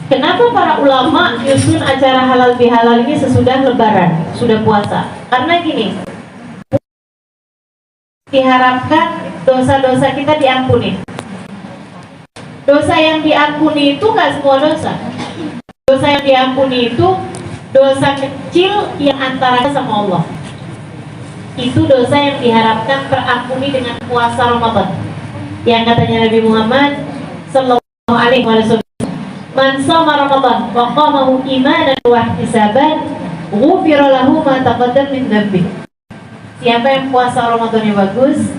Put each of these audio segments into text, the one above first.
Kenapa para ulama nyusun acara halal bihalal ini sesudah lebaran, sudah puasa? Karena gini, diharapkan dosa-dosa kita diampuni. Dosa yang diampuni itu nggak semua dosa. Dosa yang diampuni itu dosa kecil yang antara sama Allah. Itu dosa yang diharapkan terampuni dengan puasa Ramadan. Yang katanya Nabi Muhammad sallallahu alaihi wasallam, "Man shoma Ramadan wa qamahu imanan wa ihtisaban, ghufira lahu ma taqaddama min dhanbi." Siapa yang puasa Ramadannya bagus,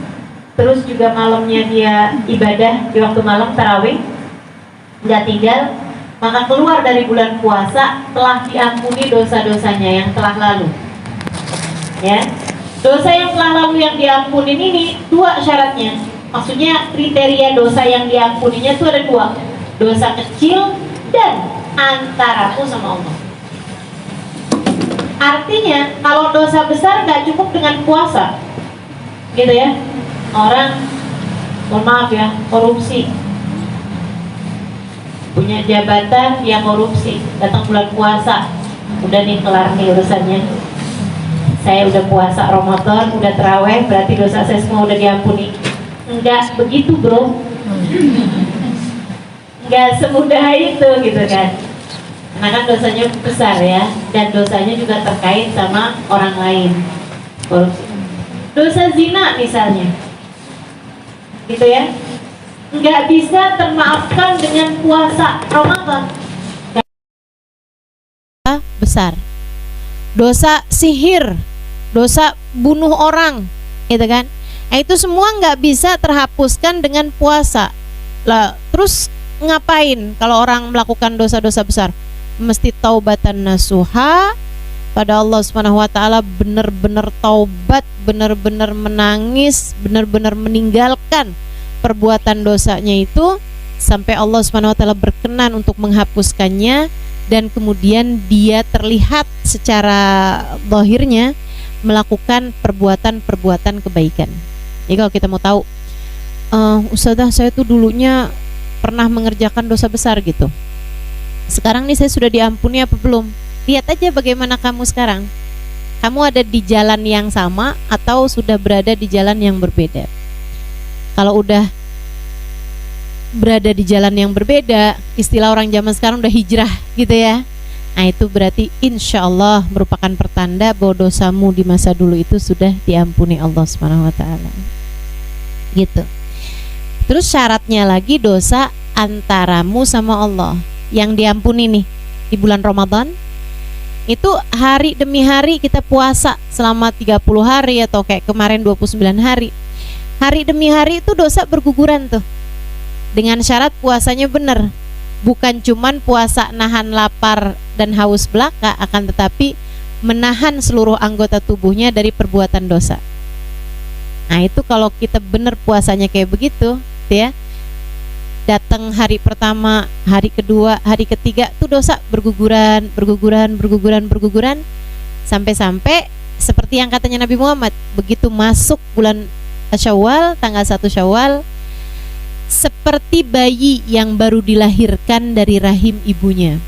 terus juga malamnya dia ibadah di waktu malam tarawih, nggak tinggal, maka keluar dari bulan puasa telah diampuni dosa-dosanya yang telah lalu. Ya, dosa yang telah lalu yang diampuni ini dua syaratnya. Maksudnya kriteria dosa yang diampuninya itu ada dua, dosa kecil dan antaramu sama Allah. Artinya kalau dosa besar nggak cukup dengan puasa, gitu ya. Orang, mohon maaf ya, korupsi, punya jabatan yang korupsi, datang bulan puasa, udah nih kelar nih urusannya. Saya udah puasa Ramadan, udah terawih, berarti dosa saya semua udah diampuni. Enggak begitu bro, enggak semudah itu gitu kan. Karena kan dosanya besar ya, dan dosanya juga terkait sama orang lain. Korupsi, dosa zina misalnya, gitu ya, nggak bisa termaafkan dengan puasa Ramadan. Besar. Dosa sihir, dosa bunuh orang, gitu kan. Nah, itu semua nggak bisa terhapuskan dengan puasa. Lah, terus ngapain kalau orang melakukan dosa-dosa besar? Mesti taubatan nasuha pada Allah Subhanahu wa taala, benar-benar taubat, benar-benar menangis, benar-benar meninggalkan perbuatan dosanya itu sampai Allah Subhanahu wa taala berkenan untuk menghapuskannya, dan kemudian dia terlihat secara zahirnya melakukan perbuatan-perbuatan kebaikan. Jadi kalau kita mau tahu, Ustazah saya tuh dulunya pernah mengerjakan dosa besar gitu, sekarang nih saya sudah diampuni apa belum? Lihat aja bagaimana kamu sekarang. Kamu ada di jalan yang sama atau sudah berada di jalan yang berbeda? Kalau udah berada di jalan yang berbeda, istilah orang zaman sekarang udah hijrah gitu ya. Nah itu berarti insya Allah merupakan pertanda bahwa dosamu di masa dulu itu sudah diampuni Allah Subhanahu wa taala. Gitu. Terus syaratnya lagi dosa antaramu sama Allah yang diampuni nih di bulan Ramadan. Itu hari demi hari kita puasa selama 30 hari atau kayak kemarin 29 hari. Hari demi hari itu dosa berguguran tuh. Dengan syarat puasanya benar. Bukan cuman puasa nahan lapar dan haus belaka, akan tetapi menahan seluruh anggota tubuhnya dari perbuatan dosa. Nah itu kalau kita benar puasanya kayak begitu ya, datang hari pertama, hari kedua, hari ketiga tuh dosa berguguran, sampai-sampai seperti yang katanya Nabi Muhammad, begitu masuk bulan Syawal, tanggal 1 Syawal, seperti bayi yang baru dilahirkan dari rahim ibunya.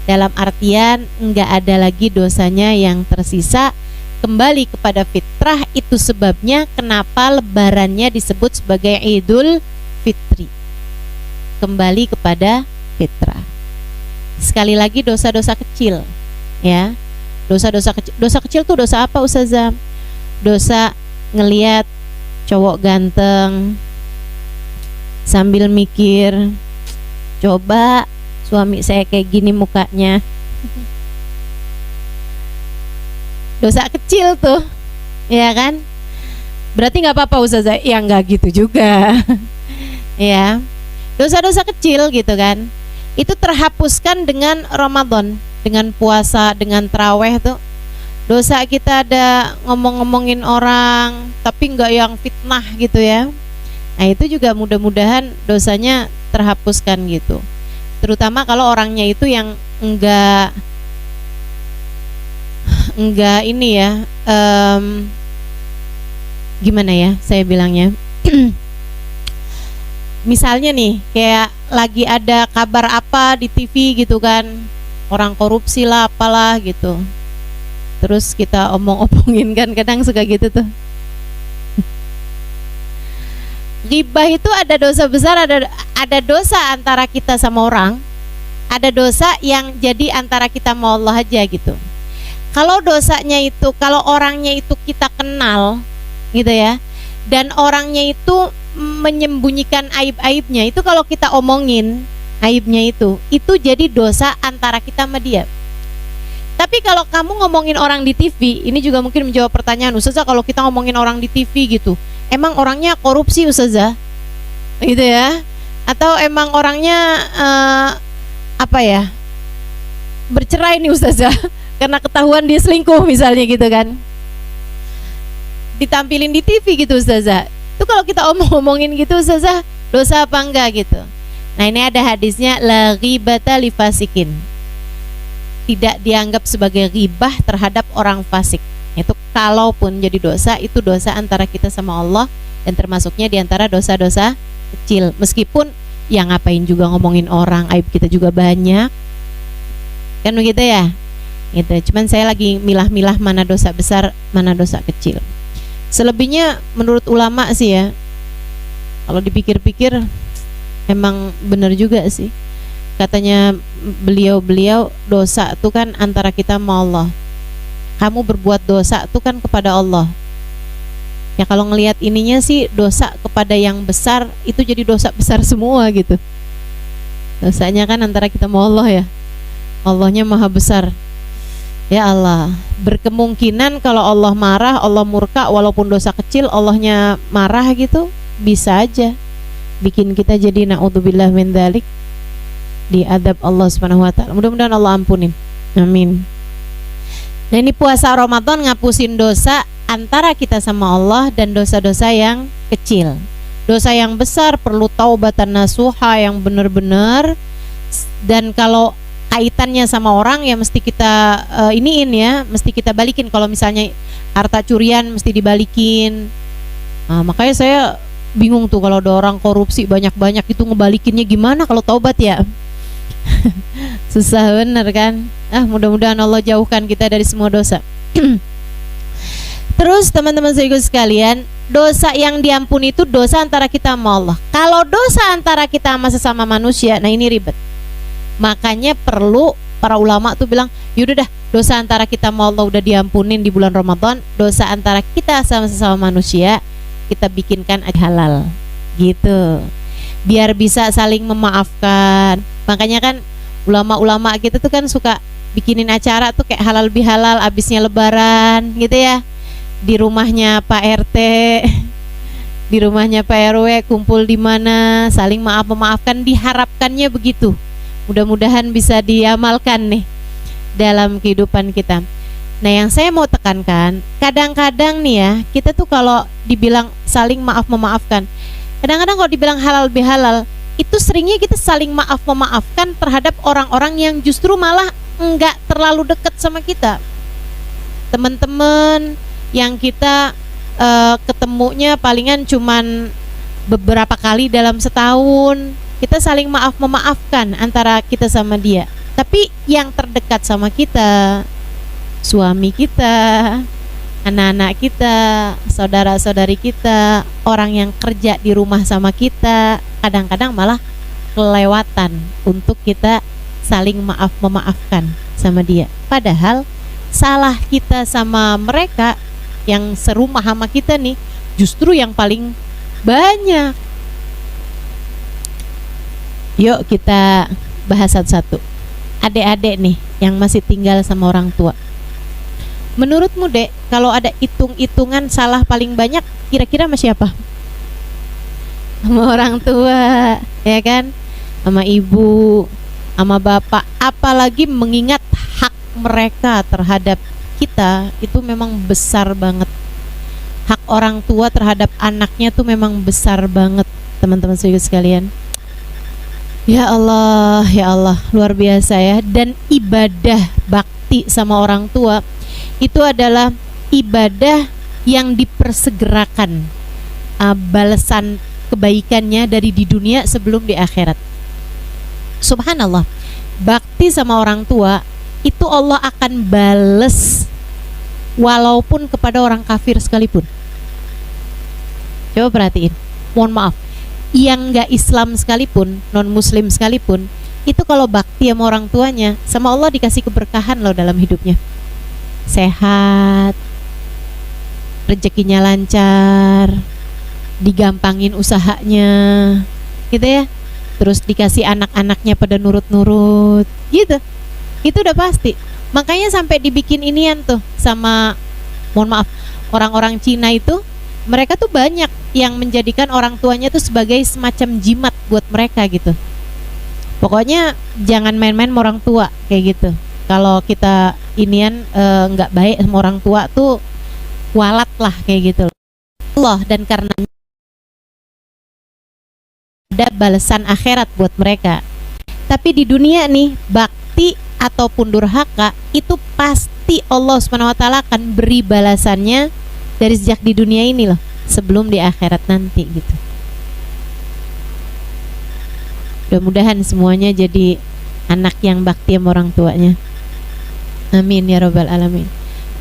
Dalam artian enggak ada lagi dosanya yang tersisa, kembali kepada fitrah. Itu sebabnya kenapa lebarannya disebut sebagai Idul Fitri, kembali kepada fitrah. Sekali lagi dosa-dosa kecil ya. Dosa kecil tuh dosa apa Ustazah? Dosa ngelihat cowok ganteng sambil mikir, coba suami saya kayak gini mukanya. Dosa kecil tuh, ya kan? Berarti nggak apa-apa Ustazah? Ya nggak gitu juga. Ya, dosa-dosa kecil gitu kan, itu terhapuskan dengan Ramadan, dengan puasa, dengan taraweh tuh. Dosa kita ada ngomong-ngomongin orang, tapi nggak yang fitnah gitu ya. Nah itu juga mudah-mudahan dosanya terhapuskan gitu. Terutama kalau orangnya itu yang enggak ini ya, gimana ya saya bilangnya, Misalnya nih, kayak lagi ada kabar apa di TV gitu kan, orang korupsi lah apalah gitu, terus kita omong-omongin kan, kadang suka gitu tuh. Ghibah itu ada dosa besar, ada dosa antara kita sama orang, ada dosa yang jadi antara kita sama Allah aja gitu. Kalau dosanya itu, kalau orangnya itu kita kenal gitu ya, dan orangnya itu menyembunyikan aib-aibnya, itu kalau kita omongin aibnya itu jadi dosa antara kita sama dia. Tapi kalau kamu ngomongin orang di TV, ini juga mungkin menjawab pertanyaan, Ustazah, kalau kita ngomongin orang di TV gitu, emang orangnya korupsi Ustazah? Gitu ya. Atau emang orangnya apa ya, bercerai nih Ustazah karena ketahuan dia selingkuh misalnya gitu kan, ditampilin di TV gitu Ustazah. Itu kalau kita omongin gitu Ustazah, dosa apa enggak gitu. Nah ini ada hadisnya, la ghibata li fasikin, tidak dianggap sebagai ghibah terhadap orang fasik. Itu kalaupun jadi dosa, itu dosa antara kita sama Allah, dan termasuknya diantara dosa-dosa kecil. Meskipun ya ngapain juga ngomongin orang, aib kita juga banyak, kan begitu ya gitu. Cuman saya lagi milah-milah mana dosa besar, mana dosa kecil. Selebihnya menurut ulama sih ya, kalau dipikir-pikir emang benar juga sih. Katanya beliau dosa itu kan antara kita sama Allah. Kamu berbuat dosa itu kan kepada Allah. Ya kalau ngelihat ininya sih, dosa kepada yang besar itu jadi dosa besar semua gitu. Dosanya kan antara kita sama Allah ya. Allahnya maha besar. Ya Allah, berkemungkinan kalau Allah marah, Allah murka, walaupun dosa kecil Allahnya marah gitu, bisa aja bikin kita jadi naudzubillah min dzalik, diadab Allah Subhanahu wa taala. Mudah-mudahan Allah ampunin. Amin. Nah ini puasa Ramadan ngapusin dosa antara kita sama Allah dan dosa-dosa yang kecil. Dosa yang besar perlu taubatan nasuha yang benar-benar, dan kalau kaitannya sama orang ya mesti kita iniin ya, mesti kita balikin. Kalau misalnya harta curian mesti dibalikin. Nah, makanya saya bingung tuh kalau ada orang korupsi banyak-banyak itu ngebalikinnya gimana kalau taubat ya. Susah bener kan. Mudah-mudahan Allah jauhkan kita dari semua dosa. Terus teman-teman saya sekalian, dosa yang diampuni itu dosa antara kita sama Allah. Kalau dosa antara kita sama sesama manusia, nah ini ribet. Makanya perlu para ulama tuh bilang, yaudah dah, dosa antara kita sama Allah udah diampunin di bulan Ramadan, dosa antara kita sama sesama manusia kita bikinkan halal gitu, biar bisa saling memaafkan. Makanya kan ulama-ulama kita tuh kan suka bikinin acara tuh kayak halal bihalal abisnya lebaran gitu ya, di rumahnya Pak RT, di rumahnya Pak RW, kumpul di mana, saling maaf-memaafkan, diharapkannya begitu. Mudah-mudahan bisa diamalkan nih dalam kehidupan kita. Nah yang saya mau tekankan, kadang-kadang nih ya, kita tuh kalau dibilang saling maaf-memaafkan, kadang-kadang kalau dibilang halal bihalal, itu seringnya kita saling maaf-memaafkan terhadap orang-orang yang justru malah enggak terlalu dekat sama kita. Teman-teman yang kita ketemunya palingan cuman beberapa kali dalam setahun, kita saling maaf-memaafkan antara kita sama dia. Tapi yang terdekat sama kita, suami kita, anak-anak kita, saudara-saudari kita, orang yang kerja di rumah sama kita, kadang-kadang malah kelewatan untuk kita saling maaf-memaafkan sama dia. Padahal salah kita sama mereka yang serumah sama kita nih justru yang paling banyak. Yuk kita bahas satu-satu. Adik-adik nih yang masih tinggal sama orang tua, menurutmu Dek, kalau ada hitung-hitungan salah paling banyak kira-kira sama siapa? Sama orang tua, ya kan? Sama ibu, sama bapak. Apalagi mengingat hak mereka terhadap kita itu memang besar banget. Hak orang tua terhadap anaknya tuh memang besar banget, teman-teman sekalian. Ya Allah, luar biasa ya. Dan ibadah bakti sama orang tua itu adalah ibadah yang dipersegerakan balasan kebaikannya dari di dunia sebelum di akhirat. Subhanallah, bakti sama orang tua itu Allah akan bales walaupun kepada orang kafir sekalipun. Coba perhatiin, mohon maaf, yang gak Islam sekalipun, non muslim sekalipun, itu kalau bakti sama orang tuanya, sama Allah dikasih keberkahan loh dalam hidupnya. Sehat, rezekinya lancar, digampangin usahanya, gitu ya. Terus dikasih anak-anaknya pada nurut-nurut, gitu. Itu udah pasti. Makanya sampai dibikin inian tuh sama, mohon maaf, orang-orang Cina itu, mereka tuh banyak yang menjadikan orang tuanya tuh sebagai semacam jimat buat mereka gitu. Pokoknya jangan main-main sama orang tua kayak gitu. Kalau kita inian nggak baik sama orang tua tuh walat lah kayak gitu. Allah, dan karena ada balasan akhirat buat mereka. Tapi di dunia nih, bakti ataupun durhaka itu pasti Allah Subhanahu wa taala akan beri balasannya dari sejak di dunia ini loh, sebelum di akhirat nanti gitu. Mudah-mudahan semuanya jadi anak yang bakti sama orang tuanya. Amin ya rabbal alamin.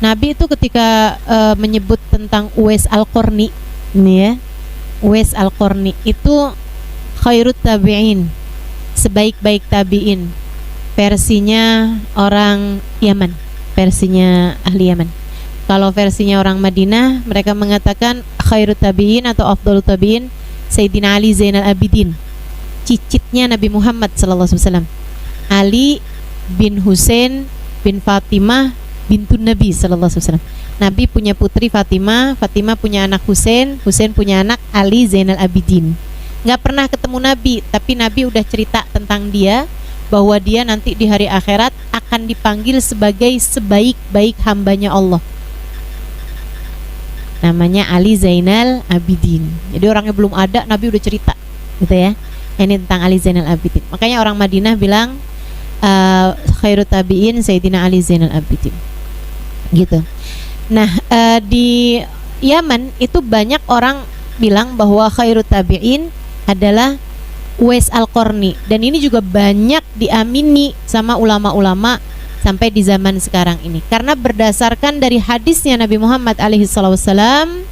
Nabi itu ketika menyebut tentang Uwais Al-Qarni ini ya, Uwais Al-Qarni itu khairut tabi'in, sebaik-baik tabi'in, versinya orang Yaman, versinya ahli Yaman. Kalau versinya orang Madinah, mereka mengatakan khairut tabi'in atau afdhalut tabi'in Sayyidina Ali Zainal Abidin, cicitnya Nabi Muhammad SAW, Ali bin Husain bin Fatimah bintun Nabi SAW. Nabi punya putri Fatimah, Fatimah punya anak Husain, Husain punya anak Ali Zainal Abidin. Nggak pernah ketemu Nabi, tapi Nabi udah cerita tentang dia, bahwa dia nanti di hari akhirat akan dipanggil sebagai sebaik-baik hambanya Allah. Namanya Ali Zainal Abidin. Jadi orangnya belum ada, Nabi udah cerita gitu ya. Ini tentang Ali Zainal Abidin. Makanya orang Madinah bilang khairut tabi'in Sayyidina Ali Zainal Abidin gitu. Nah di Yaman itu banyak orang bilang bahwa khairut tabi'in adalah Uwais Al-Qarni, dan ini juga banyak diamini sama ulama-ulama sampai di zaman sekarang ini, karena berdasarkan dari hadisnya Nabi Muhammad alaihissalam.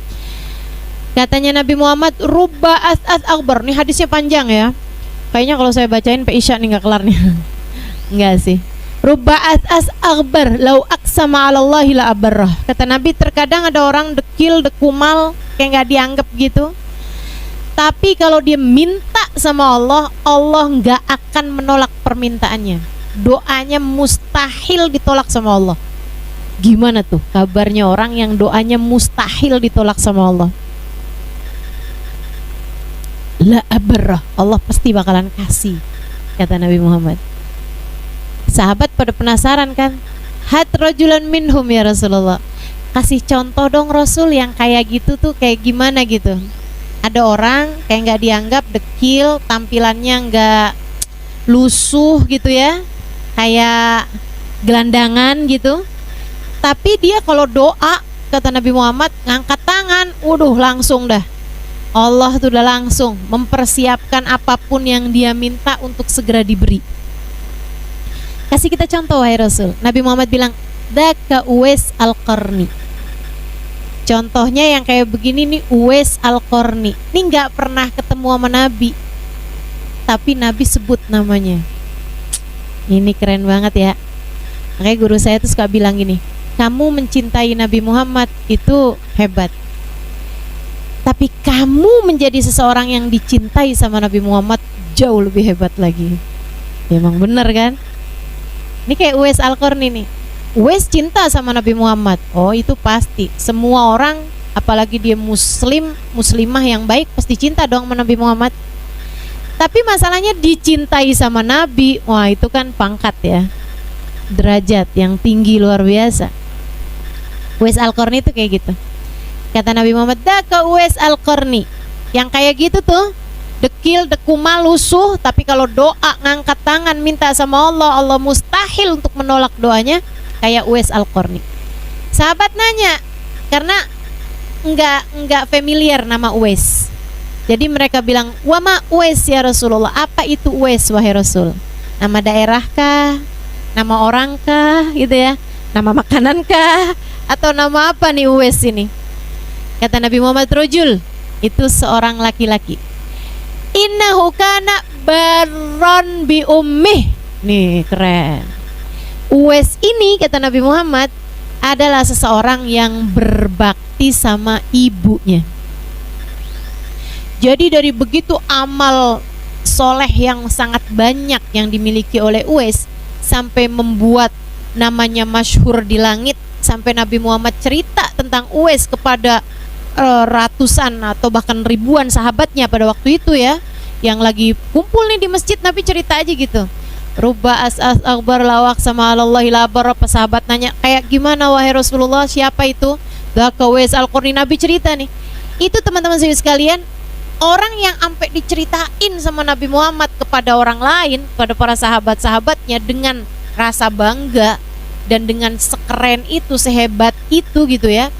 Katanya Nabi Muhammad, rubba as'as akbar. Nih hadisnya panjang ya, kayaknya kalau saya bacain pe isya nih nggak kelar nih. Enggak sih. Rubba as'as akbar lau aqsama 'ala Allahi la abarrah. Kata Nabi, terkadang ada orang dekil, dekumal, kayak nggak dianggap gitu, tapi kalau dia minta sama Allah, Allah nggak akan menolak permintaannya. Doanya mustahil ditolak sama Allah. Gimana tuh kabarnya orang yang doanya mustahil ditolak sama Allah? La abarrah, Allah pasti bakalan kasih, kata Nabi Muhammad. Sahabat pada penasaran kan, hat rajulan minhum ya Rasulullah, kasih contoh dong Rasul yang kayak gitu tuh kayak gimana gitu. Ada orang kayak nggak dianggap, dekil, tampilannya nggak lusuh gitu ya, kayak gelandangan gitu, tapi dia kalau doa, kata Nabi Muhammad, ngangkat tangan, waduh langsung dah Allah tuh udah langsung mempersiapkan apapun yang dia minta untuk segera diberi. Kasih kita contoh wahai Rasul. Nabi Muhammad bilang, daka Uwais Al-Qarni. Contohnya yang kayak begini nih, Uwais Al-Qarni. Ini nggak pernah ketemu sama Nabi, tapi Nabi sebut namanya. Ini keren banget ya. Makanya guru saya tuh suka bilang gini, kamu mencintai Nabi Muhammad itu hebat, tapi kamu menjadi seseorang yang dicintai sama Nabi Muhammad jauh lebih hebat lagi. Ya, emang bener kan? Ini kayak Uwais Al-Qarni nih. Uwais cinta sama Nabi Muhammad. Oh itu pasti. Semua orang, apalagi dia muslim, muslimah yang baik, pasti cinta dong sama Nabi Muhammad. Tapi masalahnya dicintai sama Nabi, wah itu kan pangkat ya, derajat yang tinggi luar biasa. Uwais Al-Qarni itu kayak gitu. Kata Nabi Muhammad, daka Uwais Al-Qarni. Yang kayak gitu tuh, dekil, dekumal, lusuh, tapi kalau doa ngangkat tangan minta sama Allah, Allah mustahil untuk menolak doanya, kayak Uwais Al-Qarni. Sahabat nanya, karena enggak familiar nama Uwais. Jadi mereka bilang, "Wama Uwais ya Rasulullah?" Apa itu Uwais wahai Rasul? Nama daerah kah? Nama orang kah? Gitu ya. Nama makanan kah? Atau nama apa nih Uwais ini? Kata Nabi Muhammad, "Rajul." Itu seorang laki-laki. "Innahu kana barron bi ummih." Nih keren. Uwais ini kata Nabi Muhammad adalah seseorang yang berbakti sama ibunya. Jadi dari begitu amal soleh yang sangat banyak yang dimiliki oleh Uwais, sampai membuat namanya masyhur di langit, sampai Nabi Muhammad cerita tentang Uwais kepada ratusan atau bahkan ribuan sahabatnya pada waktu itu ya, yang lagi kumpul nih di masjid. Nabi cerita aja gitu, rubba as'as akbar lawak sama Allahi labar. Sahabat nanya, kayak gimana wahai Rasulullah, siapa itu? Dzaka Uwais Al-Qarni. Nabi cerita nih, itu teman-teman sekalian, orang yang sampai diceritain sama Nabi Muhammad kepada orang lain, kepada para sahabat-sahabatnya dengan rasa bangga dan dengan sekeren itu, sehebat itu gitu ya,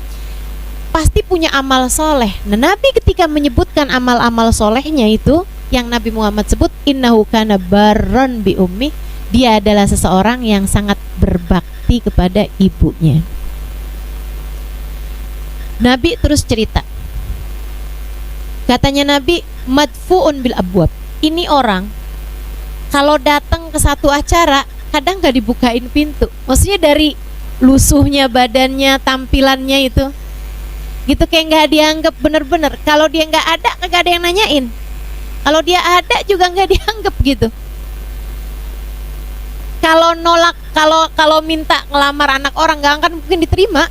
pasti punya amal soleh. Nah, Nabi ketika menyebutkan amal-amal solehnya itu, yang Nabi Muhammad sebut, innahu kana barron bi ummi, dia adalah seseorang yang sangat berbakti kepada ibunya. Nabi terus cerita, katanya Nabi, madfu'un bil abwab. Ini orang kalau datang ke satu acara kadang gak dibukain pintu. Maksudnya dari lusuhnya badannya, tampilannya itu gitu, kayak gak dianggap bener-bener. Kalau dia gak ada, kagak ada yang nanyain. Kalau dia ada juga gak dianggap gitu. Kalau nolak, kalau minta ngelamar anak orang gak akan mungkin diterima.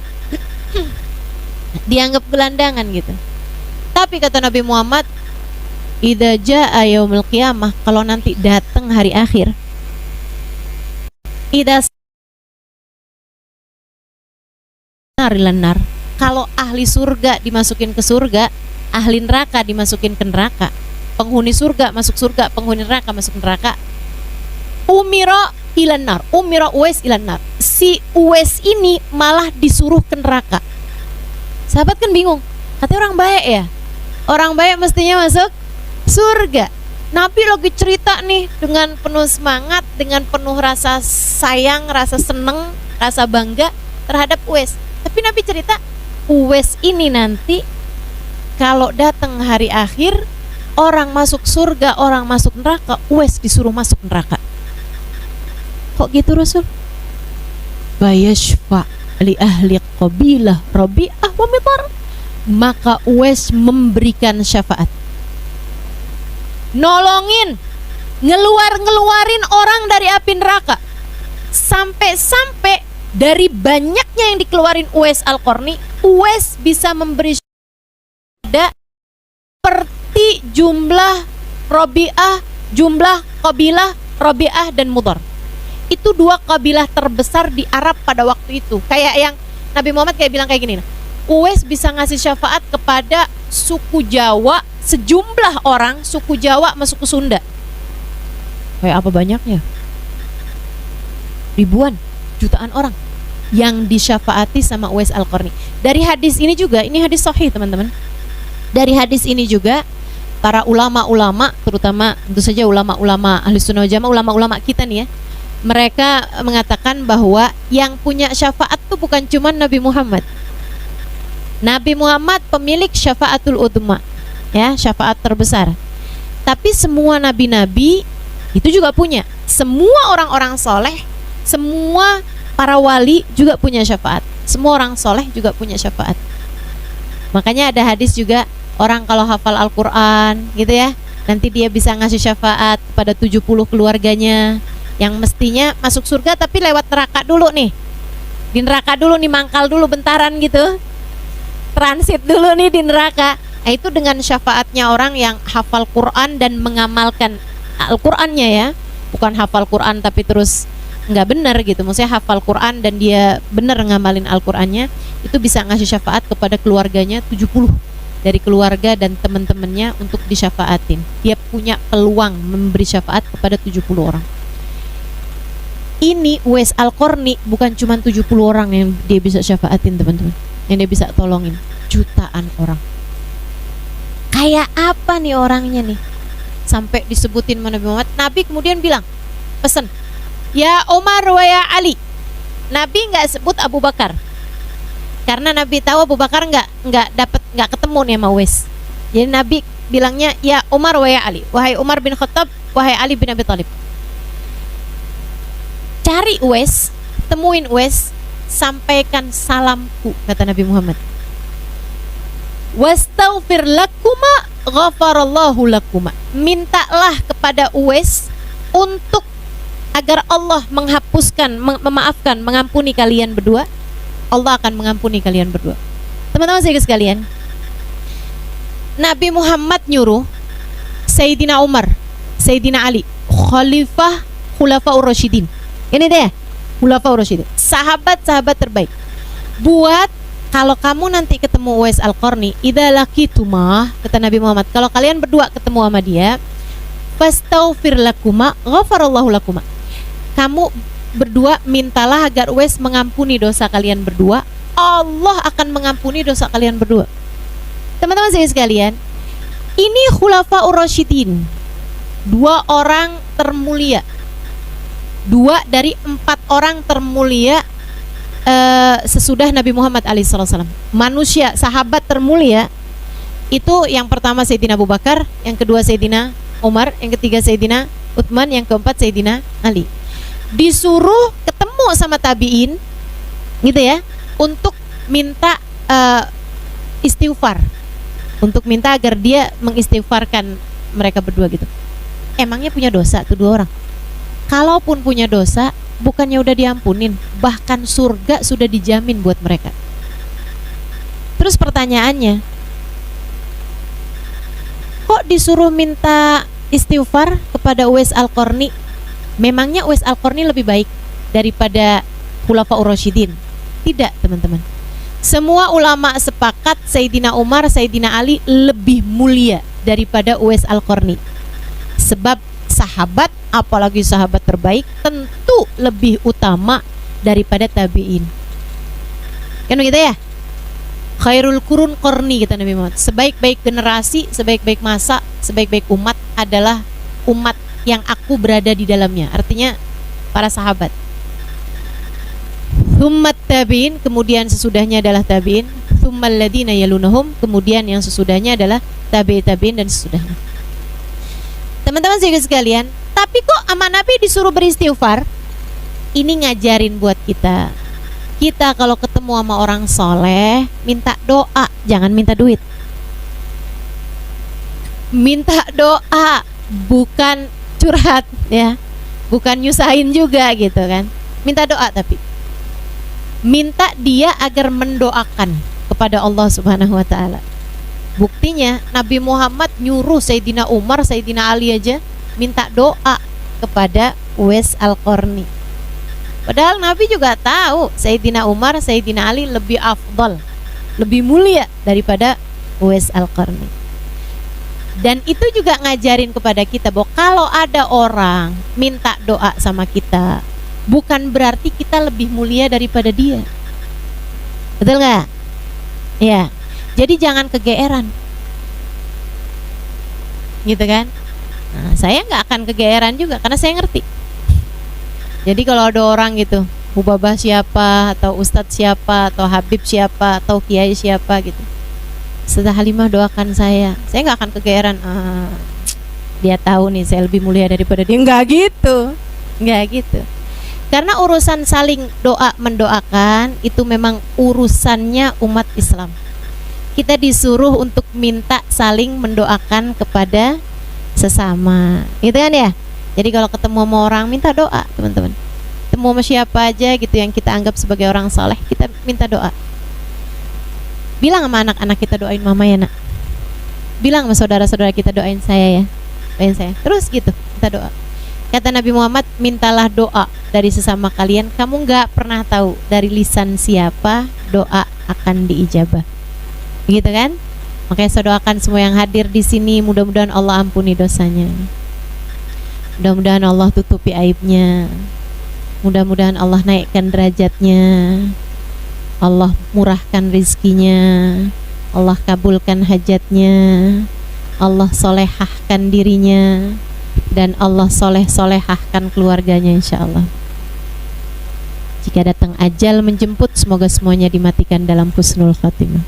Dianggap gelandangan gitu. Tapi kata Nabi Muhammad, idza jaa yaumul qiyamah, kalau nanti datang hari akhir, idza narilanar, kalau ahli surga dimasukin ke surga, ahli neraka dimasukin ke neraka, penghuni surga masuk surga, penghuni neraka masuk neraka. Umira ilanar, umira Uwais ilanar, si Uwais ini malah disuruh ke neraka. Sahabat kan bingung, katanya orang baik ya, orang baik mestinya masuk surga. Nabi lagi cerita nih dengan penuh semangat, dengan penuh rasa sayang, rasa seneng, rasa bangga terhadap Uwais. Tapi Nabi cerita, Uwais ini nanti kalau datang hari akhir, orang masuk surga, orang masuk neraka, Uwais disuruh masuk neraka. Kok gitu Rasul? Bayashfa li ahli qabilah Rabi'ah wa Midar. Maka Uwais memberikan syafaat, nolongin, ngeluarin orang dari api neraka, sampai dari banyaknya yang dikeluarin Uwais Al-Qarni, Uwais bisa memberi syafaat seperti jumlah Rabi'ah, jumlah kabilah Rabi'ah dan Mudar. Itu dua kabilah terbesar di Arab pada waktu itu. Kayak yang Nabi Muhammad kayak bilang kayak gini, Uwais bisa ngasih syafaat kepada suku Jawa, sejumlah orang suku Jawa masuk ke Sunda. Kayak apa banyaknya? Ribuan, jutaan orang yang disyafaati sama Uwais Al-Qarni. Dari hadis ini juga, ini hadis sahih teman-teman. Dari hadis ini juga para ulama-ulama, terutama tentu saja ulama-ulama ahli sunnah wal jamaah, ulama-ulama kita nih ya, mereka mengatakan bahwa yang punya syafaat itu bukan cuma Nabi Muhammad. Nabi Muhammad pemilik syafaatul udma, ya, syafaat terbesar. Tapi semua nabi-nabi itu juga punya. Semua orang-orang soleh, semua para wali juga punya syafaat. Semua orang soleh juga punya syafaat. Makanya ada hadis juga, orang kalau hafal Al-Quran gitu ya, nanti dia bisa ngasih syafaat kepada 70 keluarganya yang mestinya masuk surga tapi lewat neraka dulu nih. Di neraka dulu nih, mangkal dulu bentaran gitu, transit dulu nih di neraka. Nah, itu dengan syafaatnya orang yang hafal Quran dan mengamalkan Al-Qurannya ya. Bukan hafal Quran tapi terus nggak benar gitu. Maksudnya hafal Quran dan dia benar ngamalin Al-Qurannya, itu bisa ngasih syafaat kepada keluarganya 70 dari keluarga dan teman-temannya untuk disyafaatin. Dia punya peluang memberi syafaat kepada 70 orang. Ini Uwais Al-Qarni bukan cuma 70 orang yang dia bisa syafaatin teman-teman, yang dia bisa tolongin, jutaan orang. kayak apa nih orangnya nih, sampai disebutin Nabi Muhammad. Nabi kemudian bilang, pesan, ya Umar wa ya Ali. Nabi nggak sebut Abu Bakar, karena Nabi tahu Abu Bakar nggak ketemu nih sama Uwais. Jadi Nabi bilangnya, ya Umar wa ya Ali, wahai Umar bin Khattab, wahai Ali bin Abi Thalib. Cari Uwais, temuin Uwais, sampaikan salamku, kata Nabi Muhammad. Wastaghfir lakuma ghafarallahu lakuma. Mintalah kepada Uwais untuk agar Allah menghapuskan, memaafkan, mengampuni kalian berdua. Allah akan mengampuni kalian berdua. Teman-teman sekalian, Nabi Muhammad nyuruh Sayyidina Umar, Sayyidina Ali, Khulafaur Rasyidin. Ini dia, Khulafaur Rasyidin, sahabat-sahabat terbaik. Buat kalau kamu nanti ketemu Uwais Al-Qarni, idza laqituma, kata Nabi Muhammad, kalau kalian berdua ketemu sama dia, fastaghfir lakuma ghafarallahu lakuma. Kamu berdua mintalah agar Uwais mengampuni dosa kalian berdua, Allah akan mengampuni dosa kalian berdua. Teman-teman saya sekalian, ini Khulafaur Rasyidin, 2 orang termulia, 2 dari 4 orang termulia sesudah Nabi Muhammad alaihissalam. Manusia, sahabat termulia itu yang pertama Sayyidina Abu Bakar, yang kedua Sayyidina Umar, yang ketiga Sayyidina Utsman, yang keempat Sayyidina Ali. Disuruh ketemu sama tabi'in, gitu ya, untuk minta istighfar, untuk minta agar dia mengistighfarkan mereka berdua gitu. Emangnya punya dosa tuh 2 orang? Kalaupun punya dosa, bukannya udah diampunin, bahkan surga sudah dijamin buat mereka. Terus pertanyaannya, kok disuruh minta istighfar kepada Uwais Al-Qarni? Memangnya Uwais Al-Qarni lebih baik daripada Khulafaur Rasyidin? Tidak, teman-teman. Semua ulama sepakat Sayyidina Umar, Sayyidina Ali lebih mulia daripada Uwais Al-Qarni. Sebab sahabat, apalagi sahabat terbaik, tentu lebih utama daripada tabi'in. Kan begitu ya? Khairul qurun qarni, kata Nabi Muhammad. Sebaik-baik generasi, sebaik-baik masa, sebaik-baik umat adalah umat yang aku berada di dalamnya. Artinya para sahabat. Tsummat tabi'in, kemudian sesudahnya adalah tabi'in. Tsummal ladzina yalunhum, kemudian yang sesudahnya adalah tabi'in dan sesudahnya. Teman-teman sekalian, tapi kok sama Nabi disuruh beristighfar? Ini ngajarin buat kita. Kita kalau ketemu sama orang soleh, minta doa, jangan minta duit. Minta doa, bukan curhat ya, bukan nyusahin juga gitu kan. Minta doa, tapi minta dia agar mendoakan kepada Allah Subhanahu wa taala. Buktinya Nabi Muhammad nyuruh Sayyidina Umar, Sayyidina Ali aja minta doa kepada Uwais Al-Qarni. Padahal Nabi juga tahu Sayyidina Umar, Sayyidina Ali lebih afdal, lebih mulia daripada Uwais Al-Qarni. Dan itu juga ngajarin kepada kita bahwa kalau ada orang minta doa sama kita, bukan berarti kita lebih mulia daripada dia. Betul nggak? Ya. Jadi jangan kegeeran, gitu kan? Nah, saya nggak akan kegeeran juga karena saya ngerti. Jadi kalau ada orang gitu, Hubabah siapa, atau Ustadz siapa, atau Habib siapa, atau Kiai siapa gitu, Ustazah Halimah doakan saya nggak akan kegeeran. Dia tahu nih saya lebih mulia daripada dia. Nggak gitu. Karena urusan saling doa mendoakan itu memang urusannya umat Islam. Kita disuruh untuk minta saling mendoakan kepada sesama, gitu kan ya? Jadi kalau ketemu sama orang minta doa, teman-teman. Ketemu sama siapa aja gitu yang kita anggap sebagai orang soleh, kita minta doa. Bilang sama anak-anak kita, doain mama ya nak. Bilang sama saudara-saudara kita, doain saya ya, doain saya. Terus gitu, minta doa. Kata Nabi Muhammad, mintalah doa dari sesama kalian. Kamu gak pernah tahu dari lisan siapa doa akan diijabah. Gitu kan? Makanya saya doakan semua yang hadir di sini, mudah-mudahan Allah ampuni dosanya. Mudah-mudahan Allah tutupi aibnya. Mudah-mudahan Allah naikkan derajatnya. Allah murahkan rizkinya. Allah kabulkan hajatnya. Allah solehahkan dirinya, dan Allah solehahkan keluarganya insyaallah. Jika datang ajal menjemput, semoga semuanya dimatikan dalam husnul khatimah.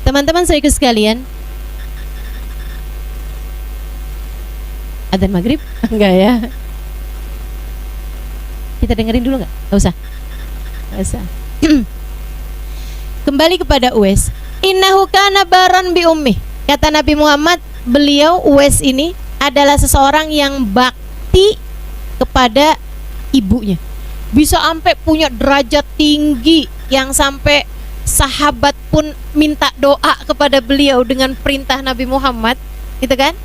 Teman-teman saya sekalian, adzan maghrib? Enggak ya? Kita dengerin dulu nggak? Nggak usah. Kembali kepada Uwais. Innahu kana baron bi ummi. Kata Nabi Muhammad, beliau Uwais ini adalah seseorang yang bakti kepada ibunya. Bisa sampai punya derajat tinggi yang sampai sahabat pun minta doa kepada beliau dengan perintah Nabi Muhammad, gitu kan?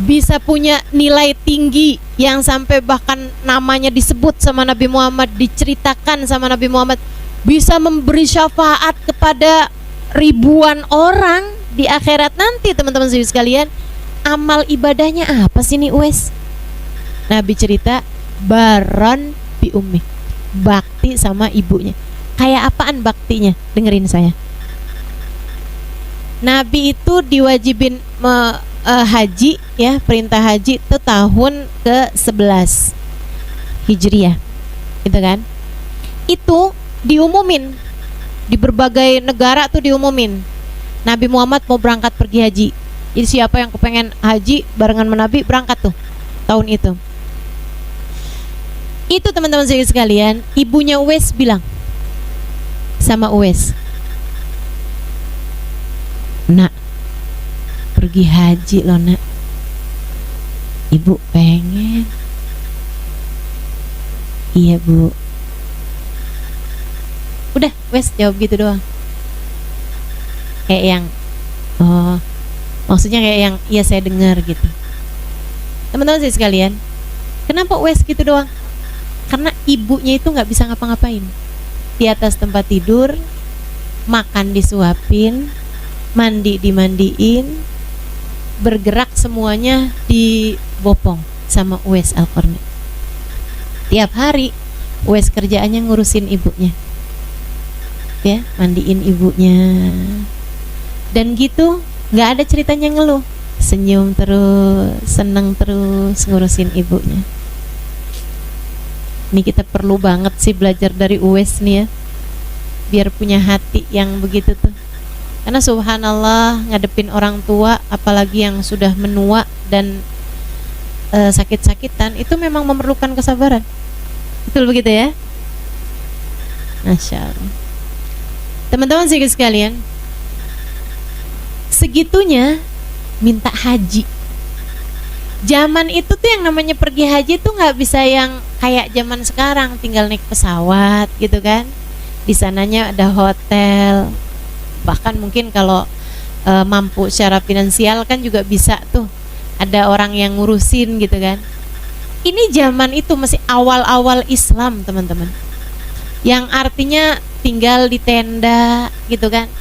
Bisa punya nilai tinggi yang sampai bahkan namanya disebut sama Nabi Muhammad, diceritakan sama Nabi Muhammad, bisa memberi syafaat kepada ribuan orang di akhirat nanti. Teman-teman sekalian, amal ibadahnya apa sih nih Uwais? Nabi cerita baron bi ummi, bakti sama ibunya. Kayak apaan baktinya? Dengerin saya. Nabi itu diwajibin haji ya, perintah haji itu tahun ke-11 Hijriah, gitu kan? Itu diumumin di berbagai negara tuh, diumumin Nabi Muhammad mau berangkat pergi haji. Jadi siapa yang kepengen haji barengan sama Nabi, berangkat tuh tahun itu. Itu teman-teman sekalian, ibunya Uwais bilang sama Uwais, nak, pergi haji loh nak, ibu pengen. Iya bu. Udah, Wes jawab gitu doang. Kayak yang oh, maksudnya kayak yang iya saya dengar gitu. Teman-teman sekalian, kenapa Wes gitu doang? Karena ibunya itu nggak bisa ngapa-ngapain. Di atas tempat tidur, makan disuapin, mandi dimandiin, bergerak semuanya dibopong sama Uwais Al-Qarni. Tiap hari Uwais kerjaannya ngurusin ibunya, ya, mandiin ibunya, dan gitu, nggak ada ceritanya ngeluh, senyum terus, seneng terus ngurusin ibunya. Ini kita perlu banget sih belajar dari Uwais nih ya, biar punya hati yang begitu tuh. Karena subhanallah, ngadepin orang tua, apalagi yang sudah menua dan sakit-sakitan, itu memang memerlukan kesabaran. Betul begitu ya? Masya Allah. Teman-teman sekalian, segitunya minta haji. Zaman itu tuh yang namanya pergi haji tuh nggak bisa yang kayak zaman sekarang tinggal naik pesawat gitu kan. Di sananya ada hotel, bahkan mungkin kalau mampu secara finansial kan juga bisa tuh ada orang yang ngurusin gitu kan. Ini zaman itu masih awal-awal Islam teman-teman, yang artinya tinggal di tenda gitu kan.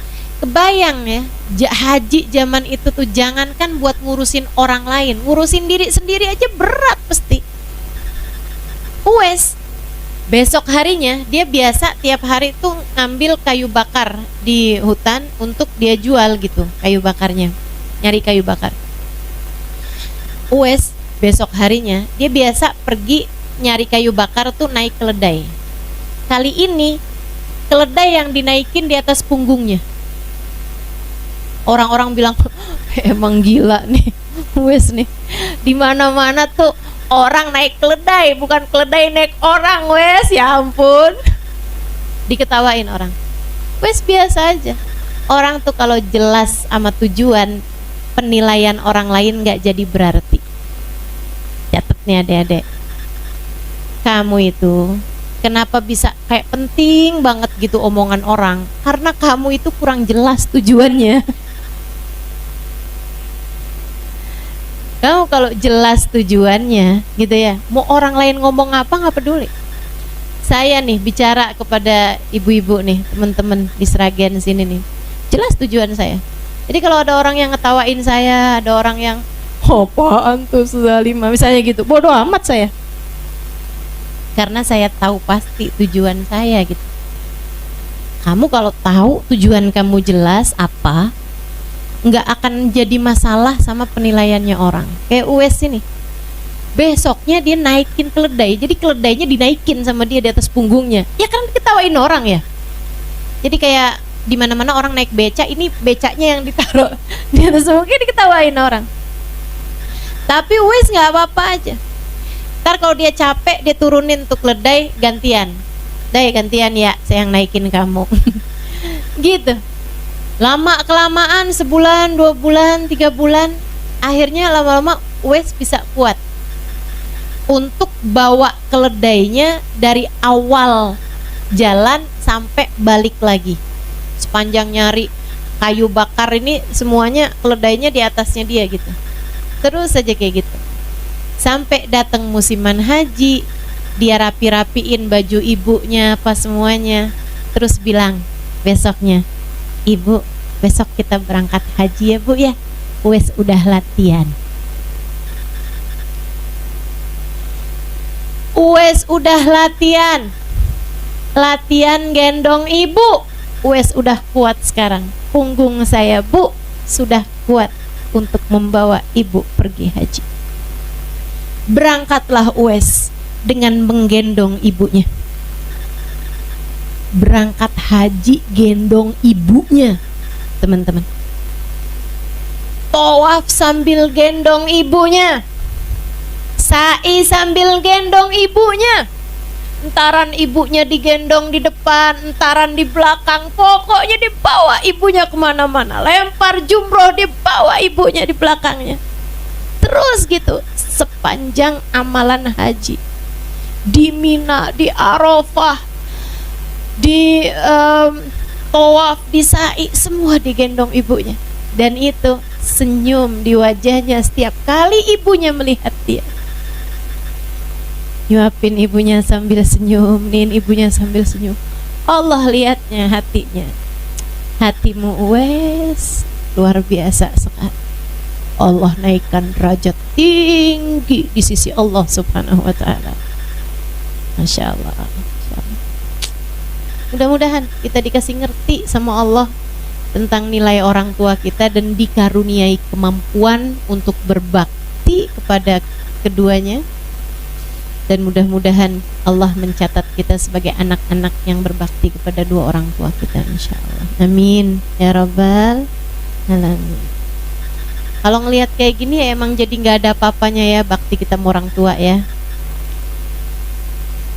Kebayang ya, haji zaman itu tuh jangankan buat ngurusin orang lain, ngurusin diri sendiri aja berat pasti. Uwais besok harinya dia biasa tiap hari tuh ngambil kayu bakar di hutan untuk dia jual gitu, kayu bakarnya, nyari kayu bakar. Uwais besok harinya dia biasa pergi nyari kayu bakar tuh naik keledai. Kali ini keledai yang dinaikin di atas punggungnya. Orang-orang bilang emang gila nih Uwais nih, di mana-mana tuh orang naik keledai, bukan keledai naik orang. Wes, ya ampun, diketawain orang. Wes biasa aja. Orang tuh kalau jelas sama tujuan, penilaian orang lain nggak jadi berarti. Catat nih adik-adik, kamu itu kenapa bisa kayak penting banget gitu omongan orang? Karena kamu itu kurang jelas tujuannya. Kamu kalau jelas tujuannya gitu ya, mau orang lain ngomong apa nggak peduli. Saya nih bicara kepada ibu-ibu nih, teman-teman di Sragen sini nih, jelas tujuan saya. Jadi kalau ada orang yang ngetawain saya, ada orang yang apaan tuh Zalimah misalnya gitu, bodoh amat saya. Karena saya tahu pasti tujuan saya gitu. Kamu kalau tahu tujuan kamu jelas apa, nggak akan jadi masalah sama penilaiannya orang. Kayak Uwais ini, besoknya dia naikin keledai, jadi keledainya dinaikin sama dia di atas punggungnya. Ya kan ketawain orang ya. Jadi kayak di mana-mana orang naik beca, ini becanya yang ditaruh di atas punggungnya, diketawain orang. Tapi Uwais nggak apa-apa aja. Ntar kalau dia capek, dia turunin tuh keledai, gantian. Dai gantian ya, saya yang naikin kamu. Gitu. Lama kelamaan, sebulan, 2 bulan, 3 bulan, akhirnya lama-lama Uwais bisa kuat untuk bawa keledainya dari awal jalan sampai balik lagi. Sepanjang nyari kayu bakar ini, semuanya keledainya di atasnya dia gitu. Terus saja kayak gitu. Sampai datang musiman haji, dia rapi-rapiin baju ibunya apa semuanya. Terus bilang besoknya, "Ibu, besok kita berangkat haji ya Bu ya. Uwais udah latihan." Uwais udah latihan. Latihan gendong ibu. Uwais udah kuat sekarang. Punggung saya, Bu, sudah kuat untuk membawa ibu pergi haji. Berangkatlah Uwais dengan menggendong ibunya. Berangkat haji gendong ibunya, teman-teman. Tawaf sambil gendong ibunya. Sa'i sambil gendong ibunya. Entaran ibunya digendong di depan, entaran di belakang. Pokoknya dibawa ibunya kemana-mana. Lempar jumroh, dibawa ibunya di belakangnya. Terus gitu sepanjang amalan haji. Di Mina, di Arafah, di tawaf, di sa'i, semua digendong ibunya. Dan itu senyum di wajahnya setiap kali ibunya melihat dia. Nyuapin ibunya sambil senyum, nin ibunya sambil senyum. Allah lihatnya hatinya. Hatimu Uwais luar biasa sekali. Allah naikkan derajat tinggi di sisi Allah Subhanahu wa ta'ala. Masya Allah, Masya Allah. Mudah-mudahan kita dikasih ngerti sama Allah tentang nilai orang tua kita dan dikaruniai kemampuan untuk berbakti kepada keduanya. Dan mudah-mudahan Allah mencatat kita sebagai anak-anak yang berbakti kepada dua orang tua kita, insya Allah. Amin ya Rabbal Alamin. Kalau ngelihat kayak gini ya emang jadi nggak ada apa-apanya ya bakti kita sama orang tua ya.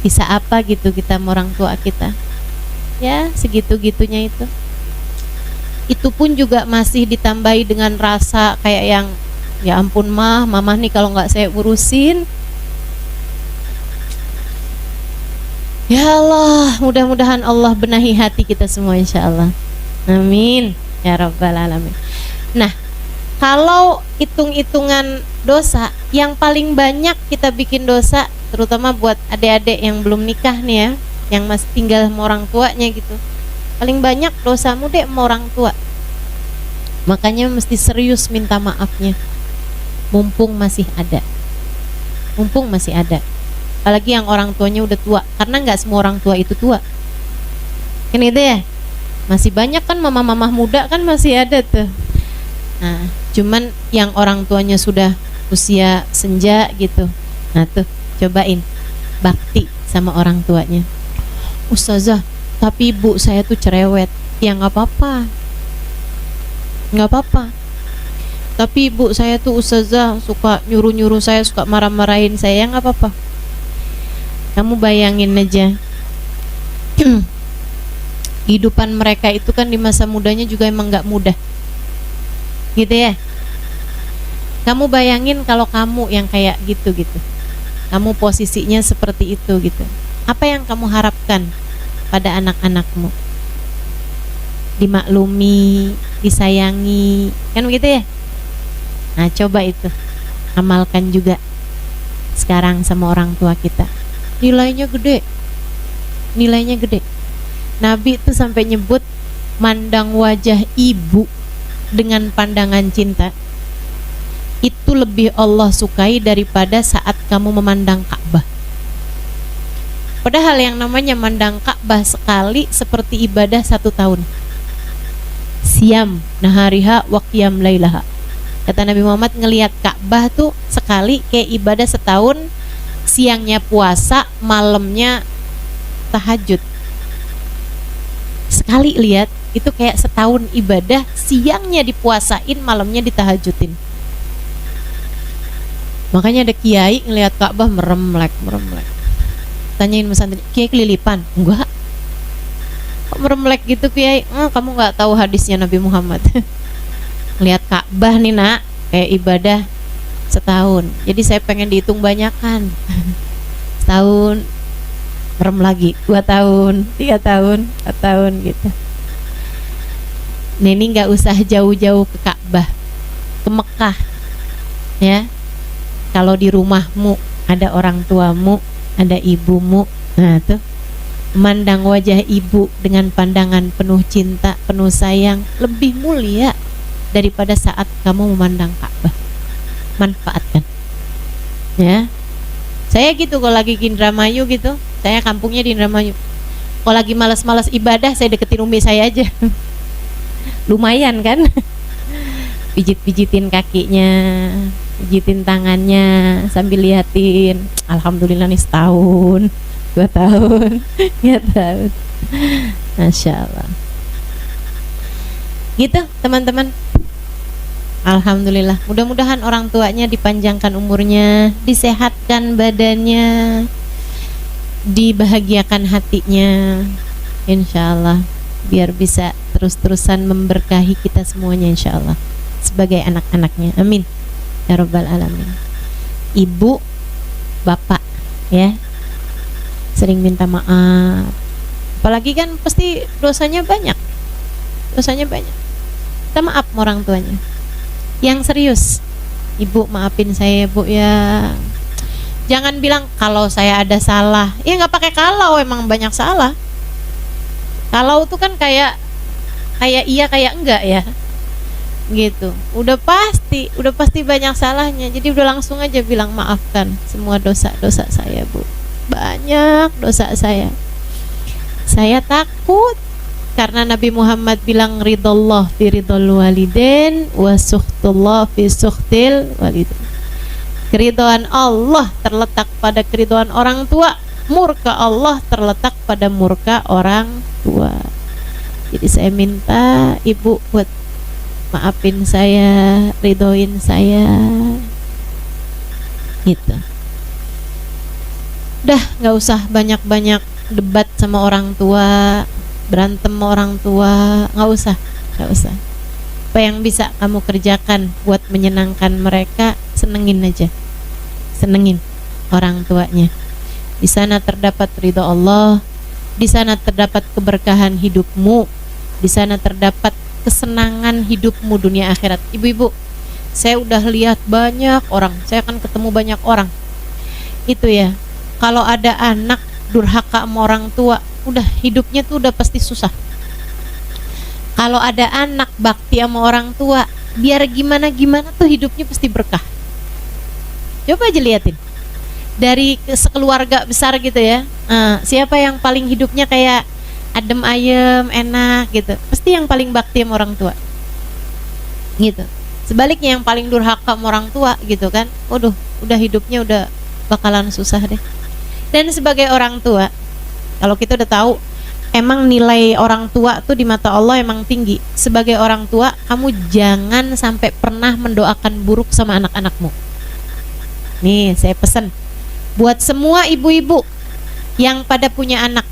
Bisa apa gitu kita sama orang tua kita? Ya segitu-gitunya itu. Itu pun juga masih ditambahi dengan rasa kayak yang ya ampun mama nih kalau nggak saya urusin. Ya Allah, mudah-mudahan Allah benahi hati kita semua insya Allah. Amin ya Rabbal Alamin. Nah, kalau hitung-hitungan dosa, yang paling banyak kita bikin dosa, terutama buat adik-adik yang belum nikah nih ya, yang masih tinggal sama orang tuanya gitu, paling banyak dosamu dek sama orang tua. Makanya mesti serius minta maafnya, mumpung masih ada. Mumpung masih ada. Apalagi yang orang tuanya udah tua, karena nggak semua orang tua itu tua. Kan itu ya, masih banyak kan mama-mama muda kan masih ada tuh. Nah, cuman yang orang tuanya sudah usia senja gitu. Nah tuh, cobain bakti sama orang tuanya. Ustazah, tapi ibu saya tuh cerewet. Ya nggak apa-apa, nggak apa-apa. Tapi ibu saya tuh ustazah suka nyuruh-nyuruh saya, suka marah-marahin saya. Nggak apa-apa. Kamu bayangin aja, kehidupan mereka itu kan di masa mudanya juga emang nggak mudah, gitu ya. Kamu bayangin kalau kamu yang kayak gitu, kamu posisinya seperti itu gitu. Apa yang kamu harapkan pada anak-anakmu? Dimaklumi, disayangi, kan begitu ya? Nah coba itu amalkan juga sekarang sama orang tua kita. Nilainya gede, nilainya gede. Nabi itu sampai nyebut mandang wajah ibu dengan pandangan cinta itu lebih Allah sukai daripada saat kamu memandang Ka'bah. Padahal yang namanya mandang Ka'bah sekali seperti ibadah 1 tahun. Siam nahariha wa qiyam lailaha. Kata Nabi Muhammad, ngelihat Ka'bah tuh sekali kayak ibadah setahun, siangnya puasa, malamnya tahajud. Sekali lihat itu kayak setahun ibadah, siangnya dipuasain, malamnya ditahajudin. Makanya ada kiai ngelihat Ka'bah meremlek. Tanyain pesantren, kiai kelilipan? Enggak. Kok meremlek gitu kiai? Kamu nggak tahu hadisnya Nabi Muhammad. Lihat Ka'bah nih nak, kayak ibadah setahun. Jadi saya pengen dihitung banyakan. Setahun, merem lagi, 2 tahun, 3 tahun, 4 tahun gitu. Ini nggak usah jauh-jauh ke Ka'bah, ke Mekah, ya. Kalau di rumahmu ada orang tuamu, ada ibumu, nah tuh, memandang wajah ibu dengan pandangan penuh cinta, penuh sayang, lebih mulia daripada saat kamu memandang Ka'bah. Manfaatkan, ya. Saya gitu kalau lagi ke Indramayu gitu, saya kampungnya di Indramayu. Kalau lagi malas-malas ibadah, saya deketin umi saya aja. Lumayan kan? Pijit-pijitin kakinya, pijitin tangannya, sambil liatin, alhamdulillah nih setahun, 2 tahun, 3 tahun. Masya Allah. Gitu teman-teman. Alhamdulillah, mudah-mudahan orang tuanya dipanjangkan umurnya, disehatkan badannya, dibahagiakan hatinya, insya Allah, biar bisa terus-terusan memberkahi kita semuanya insya Allah sebagai anak-anaknya, amin ya rabbal alamin. Ibu, bapak, ya, sering minta maaf, apalagi kan pasti dosanya banyak, minta maaf sama orang tuanya. Yang serius, ibu maafin saya bu ya. Jangan bilang kalau saya ada salah. Ya nggak pakai kalau, emang banyak salah. Kalau tuh kan kayak iya kayak enggak ya, gitu. Udah pasti banyak salahnya. Jadi udah langsung aja bilang maafkan semua dosa-dosa saya bu. Banyak dosa saya. Saya takut. Karena Nabi Muhammad bilang ridallah fi ridal walidain wa sukhtullah fi sukhtil walidain. Keridhaan Allah terletak pada keridhaan orang tua, murka Allah terletak pada murka orang tua. Jadi saya minta ibu buat maafin saya, ridhoin saya, gitu. Udah nggak usah banyak-banyak debat sama orang tua, berantem sama orang tua, nggak usah. Apa yang bisa kamu kerjakan buat menyenangkan mereka, senengin aja, senengin orang tuanya. Di sana terdapat ridho Allah, di sana terdapat keberkahan hidupmu, di sana terdapat kesenangan hidupmu dunia akhirat. Ibu-ibu, saya udah lihat banyak orang, saya akan ketemu banyak orang itu ya, kalau ada anak durhaka sama orang tua, udah hidupnya tuh udah pasti susah. Kalau ada anak bakti sama orang tua, biar gimana tuh hidupnya pasti berkah. Coba aja liatin dari sekeluarga besar gitu ya, siapa yang paling hidupnya kayak adem ayem enak gitu, pasti yang paling bakti sama orang tua gitu. Sebaliknya yang paling durhaka sama orang tua gitu kan, waduh, udah hidupnya udah bakalan susah deh. Dan sebagai orang tua, kalau kita udah tahu emang nilai orang tua tuh di mata Allah emang tinggi. Sebagai orang tua, kamu jangan sampai pernah mendoakan buruk sama anak-anakmu. Nih, saya pesan buat semua ibu-ibu yang pada punya anak.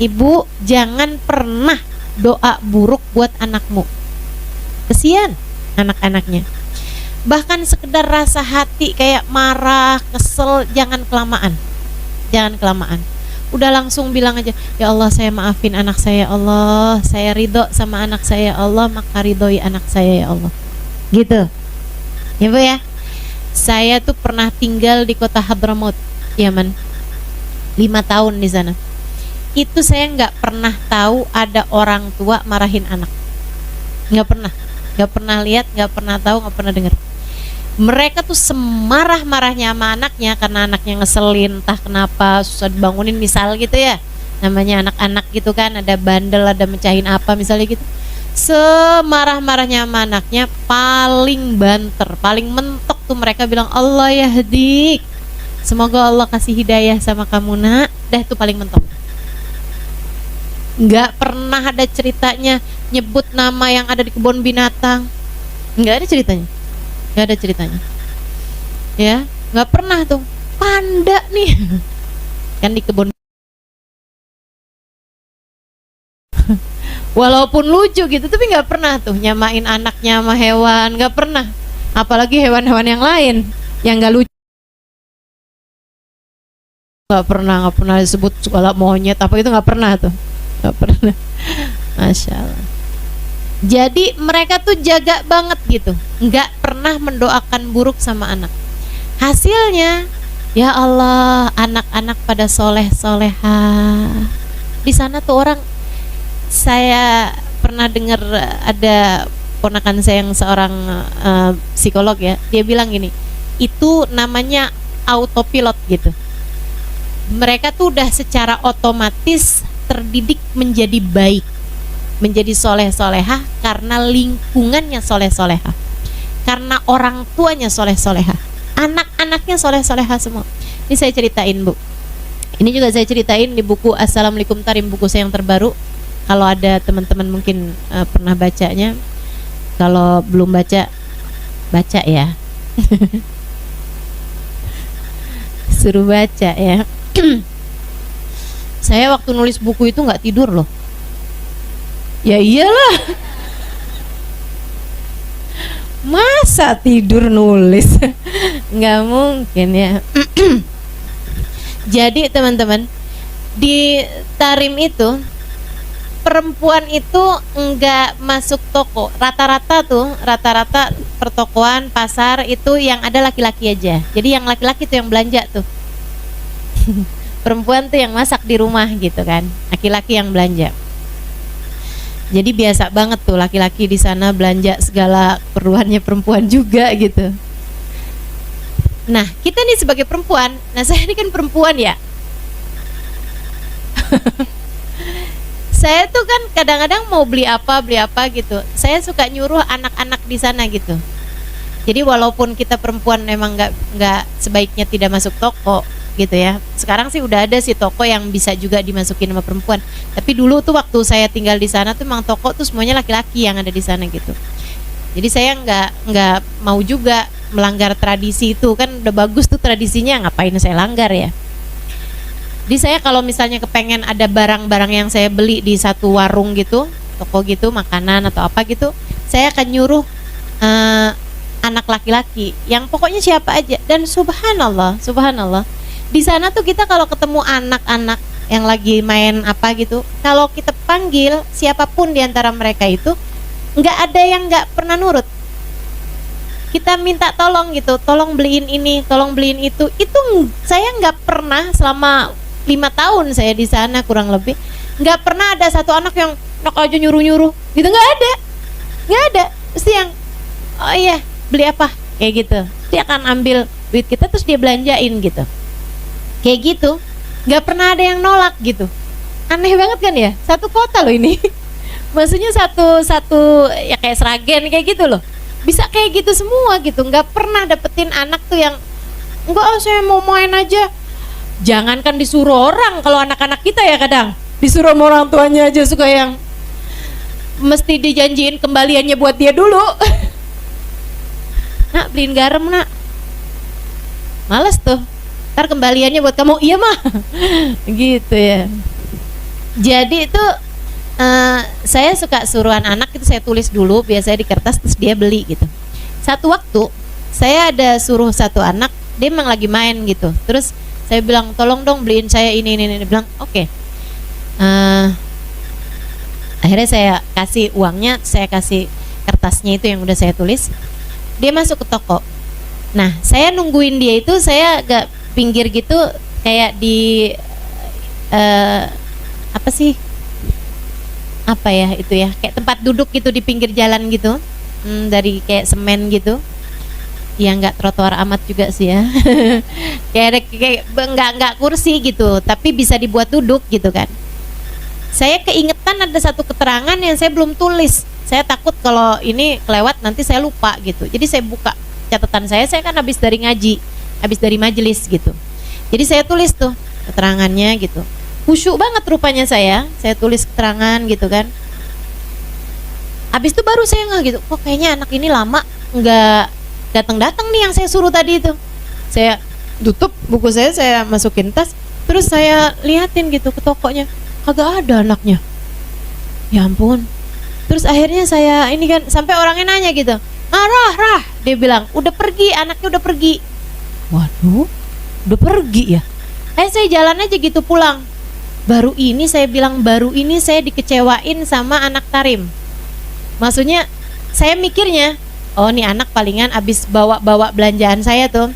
Ibu jangan pernah doa buruk buat anakmu. Kesian anak-anaknya. Bahkan sekedar rasa hati kayak marah, kesel, jangan kelamaan. Udah langsung bilang aja, ya Allah saya maafin anak saya, Allah saya ridho sama anak saya, Allah maka ridhoi anak saya ya Allah, gitu ya bu ya. Saya tuh pernah tinggal di kota Hadramaut, Yaman, 5 tahun di sana. Itu saya nggak pernah tahu ada orang tua marahin anak, nggak pernah lihat, nggak pernah tahu, nggak pernah dengar. Mereka tuh semarah-marahnya sama anaknya karena anaknya ngeselin, entah kenapa susah dibangunin misal gitu ya, namanya anak-anak gitu kan, ada bandel, ada mecahin apa misalnya gitu. semarah-marahnya sama anaknya, paling banter, paling mentok tuh mereka bilang Allah yahdik, semoga Allah kasih hidayah sama kamu nak. Dah itu paling mentok. Nggak pernah ada ceritanya nyebut nama yang ada di kebun binatang, nggak ada ceritanya, nggak ada ceritanya, ya nggak pernah tuh. Panda nih kan di kebun, walaupun lucu gitu tapi nggak pernah tuh nyamain anaknya sama hewan, nggak pernah. Apalagi hewan-hewan yang lain yang nggak lucu, nggak pernah disebut segala monyet apa itu, nggak pernah tuh, nggak pernah. Masya Allah. Jadi mereka tuh jaga banget gitu, nggak pernah mendoakan buruk sama anak. Hasilnya ya Allah, anak-anak pada soleh soleha. Di sana tuh orang, saya pernah dengar ada ponakan saya yang seorang psikolog ya, dia bilang gini, itu namanya autopilot gitu. Mereka tuh udah secara otomatis terdidik menjadi baik, menjadi soleh soleha karena lingkungannya soleh soleha, karena orang tuanya soleh soleha, anak-anaknya soleh soleha semua. Ini saya ceritain Bu, ini juga saya ceritain di buku Assalamualaikum Tarim, buku saya yang terbaru. Kalau ada teman-teman mungkin pernah bacanya, kalau belum baca, baca ya. Suruh baca ya. Saya waktu nulis buku itu nggak tidur loh. Ya iyalah. Masa tidur nulis? Nggak mungkin ya. Jadi teman-teman, di Tarim itu perempuan itu enggak masuk toko. Rata-rata pertokoan, pasar itu yang ada laki-laki aja. Jadi yang laki-laki tuh yang belanja tuh. Perempuan tuh yang masak di rumah gitu kan. Laki-laki yang belanja. Jadi biasa banget tuh laki-laki di sana belanja segala keperluannya perempuan juga gitu. Nah, kita nih sebagai perempuan, nah saya ini kan perempuan ya. Saya tuh kan kadang-kadang mau beli apa gitu, saya suka nyuruh anak-anak di sana gitu. Jadi walaupun kita perempuan memang nggak sebaiknya tidak masuk toko gitu ya. Sekarang sih udah ada sih toko yang bisa juga dimasukin sama perempuan. Tapi dulu tuh waktu saya tinggal di sana tuh memang toko tuh semuanya laki-laki yang ada di sana gitu. Jadi saya nggak mau juga melanggar tradisi itu, kan udah bagus tuh tradisinya, ngapain saya langgar ya. Jadi saya kalau misalnya kepengen ada barang-barang yang saya beli di satu warung gitu, toko gitu, makanan atau apa gitu, saya akan nyuruh anak laki-laki yang pokoknya siapa aja. Dan subhanallah, di sana tuh kita kalau ketemu anak-anak yang lagi main apa gitu, kalau kita panggil siapapun di antara mereka itu, nggak ada yang nggak pernah nurut. Kita minta tolong gitu, tolong beliin ini, tolong beliin itu saya nggak pernah selama 5 tahun saya di sana kurang lebih, nggak pernah ada satu anak yang nak aja nyuruh-nyuruh gitu, nggak ada. Pasti yang oh iya beli apa kayak gitu, dia akan ambil duit kita terus dia belanjain gitu, kayak gitu, nggak pernah ada yang nolak gitu. Aneh banget kan ya, satu kota loh ini. Maksudnya satu ya kayak Sragen kayak gitu loh, bisa kayak gitu semua gitu. Nggak pernah dapetin anak tuh yang enggak, saya mau main aja. Jangankan disuruh orang, kalau anak-anak kita ya kadang disuruh sama orang tuanya aja suka yang mesti dijanjiin kembaliannya buat dia dulu. Nak beliin garam nak, males tuh, ntar kembaliannya buat kamu. Iya mah. Gitu ya. Jadi itu saya suka suruhan anak itu saya tulis dulu biasanya di kertas terus dia beli gitu. Satu waktu saya ada suruh satu anak, dia memang lagi main gitu, terus saya bilang tolong dong beliin saya ini. Dia bilang oke. Akhirnya saya kasih uangnya, saya kasih kertasnya itu yang udah saya tulis. Dia masuk ke toko. Nah saya nungguin dia itu, saya agak pinggir gitu kayak di apa sih, apa ya itu ya, kayak tempat duduk gitu di pinggir jalan gitu, dari kayak semen gitu ya, nggak trotoar amat juga sih ya. kayak nggak kursi gitu tapi bisa dibuat duduk gitu kan. Saya keingetan ada satu keterangan yang saya belum tulis, Saya takut kalau ini kelewat nanti saya lupa gitu. Jadi saya buka catatan saya kan habis dari ngaji, habis dari majelis gitu. Jadi saya tulis tuh keterangannya gitu. Khusyuk banget rupanya saya tulis keterangan gitu kan. Habis itu baru saya nggak gitu, kok kayaknya anak ini lama nggak datang-datang nih yang saya suruh tadi itu. Saya tutup buku saya masukin tas, terus saya liatin gitu ke tokonya, kagak ada anaknya. Ya ampun. Terus akhirnya saya ini kan, sampai orangnya nanya gitu, Rah, dia bilang, udah pergi, anaknya udah pergi. Waduh, udah pergi ya. Saya jalan aja gitu pulang. Baru ini saya dikecewain sama anak Tarim. Maksudnya saya mikirnya, oh nih anak palingan abis bawa belanjaan saya tuh.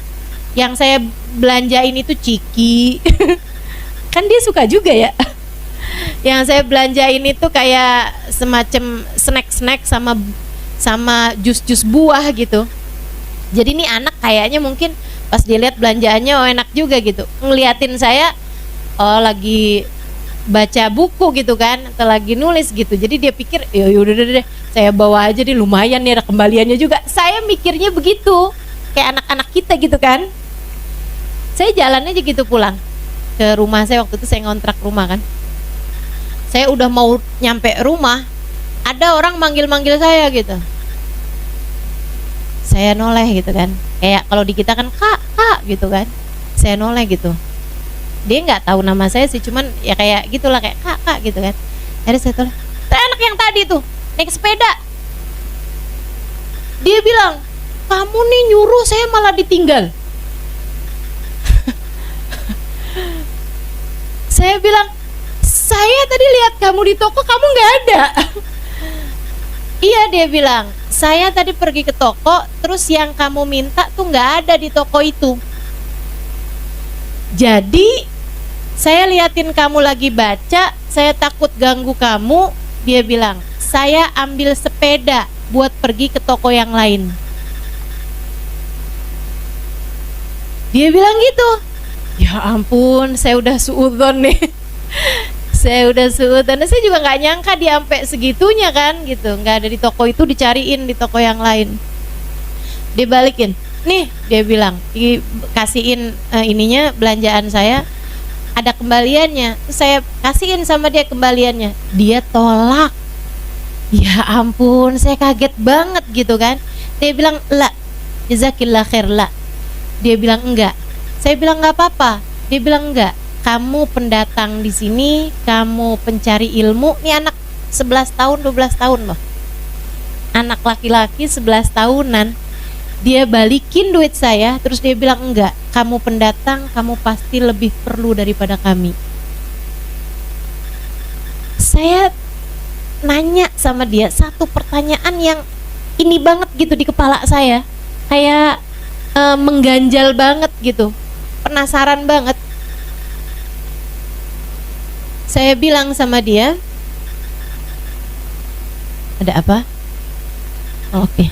Yang saya belanjain itu ciki. Kan dia suka juga ya. Yang saya belanjain itu kayak semacam snack sama jus buah gitu. Jadi nih anak kayaknya mungkin pas dilihat belanjaannya enak juga gitu. Ngeliatin saya lagi baca buku gitu kan, atau lagi nulis gitu. Jadi dia pikir ya udah deh, saya bawa aja deh, lumayan nih ada kembaliannya juga. Saya mikirnya begitu. Kayak anak-anak kita gitu kan. Saya jalan aja gitu pulang ke rumah saya, waktu itu saya ngontrak rumah kan. Saya udah mau nyampe rumah, ada orang manggil-manggil saya gitu. Saya noleh gitu kan. Kayak kalau di kita kan kak gitu kan. Saya noleh gitu. Dia nggak tahu nama saya sih, cuman ya kayak gitulah, kayak kak gitu kan. Akhirnya saya toleh. Anak yang tadi tuh naik sepeda. Dia bilang, kamu nih nyuruh saya malah ditinggal. Saya bilang, saya tadi lihat kamu di toko, kamu nggak ada. Iya, dia bilang, saya tadi pergi ke toko, terus yang kamu minta tuh nggak ada di toko itu. Jadi saya liatin kamu lagi baca, saya takut ganggu kamu. Dia bilang, saya ambil sepeda buat pergi ke toko yang lain. Dia bilang gitu. Ya ampun, saya udah suudzon nih. Saya juga nggak nyangka dia sampai segitunya kan gitu, nggak ada di toko itu, dicariin di toko yang lain. Dibalikin, nih dia bilang, dikasihin ininya belanjaan saya, ada kembaliannya. Terus saya kasihin sama dia kembaliannya, dia tolak. Ya ampun, saya kaget banget gitu kan. Dia bilang, la, jazakillah khair, la. Dia bilang enggak. Saya bilang nggak apa-apa. Dia bilang enggak. Kamu pendatang di sini, kamu pencari ilmu. Ini anak 11 tahun, 12 tahun loh. Anak laki-laki 11 tahunan. Dia balikin duit saya, terus dia bilang enggak. Kamu pendatang, kamu pasti lebih perlu daripada kami. Saya nanya sama dia satu pertanyaan yang ini banget gitu di kepala saya. Kayak mengganjal banget gitu. Penasaran banget. Saya bilang sama dia, ada apa? Oh, oke.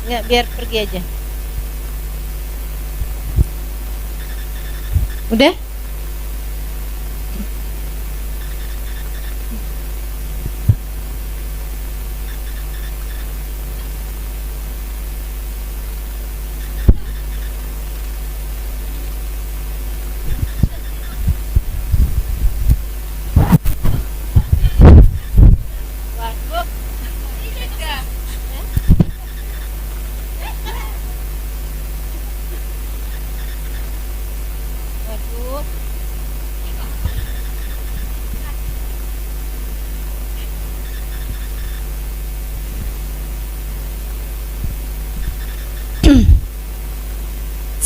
Enggak, biar pergi aja. Udah?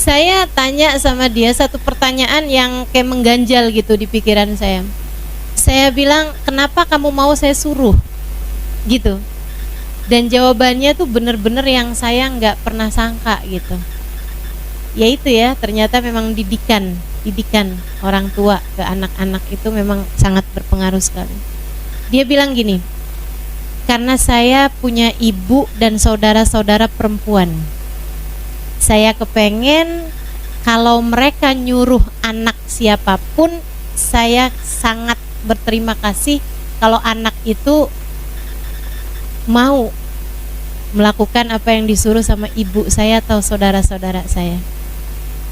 Saya tanya sama dia satu pertanyaan yang kayak mengganjal gitu di pikiran saya. Saya bilang, kenapa kamu mau saya suruh? Gitu. Dan jawabannya tuh bener-bener yang saya nggak pernah sangka gitu. Ya itu ya, ternyata memang didikan orang tua ke anak-anak itu memang sangat berpengaruh sekali. Dia bilang gini, Karena saya punya ibu dan saudara-saudara perempuan. Saya kepengen kalau mereka nyuruh anak siapapun, saya sangat berterima kasih kalau anak itu mau melakukan apa yang disuruh sama ibu saya atau saudara-saudara saya.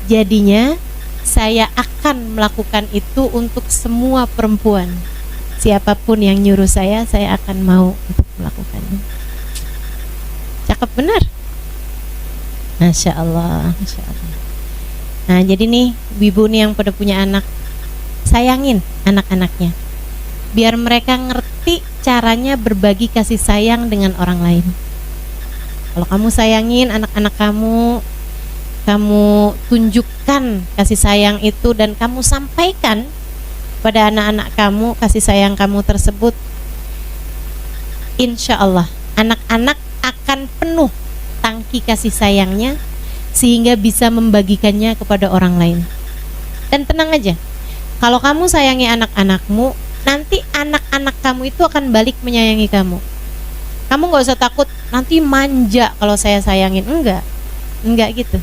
Jadinya saya akan melakukan itu untuk semua perempuan. Siapapun yang nyuruh saya akan mau untuk melakukannya. Cakep benar. Masya Allah, Masya Allah. Nah jadi nih ibu nih yang pada punya anak, sayangin anak-anaknya, biar mereka ngerti caranya berbagi kasih sayang dengan orang lain. Kalau kamu sayangin anak-anak kamu tunjukkan kasih sayang itu dan kamu sampaikan pada anak-anak kamu kasih sayang kamu tersebut, insya Allah anak-anak akan penuh tangki kasih sayangnya sehingga bisa membagikannya kepada orang lain. Dan tenang aja, kalau kamu sayangi anak-anakmu, nanti anak-anak kamu itu akan balik menyayangi kamu. Kamu gak usah takut nanti manja kalau saya sayangin. Enggak gitu.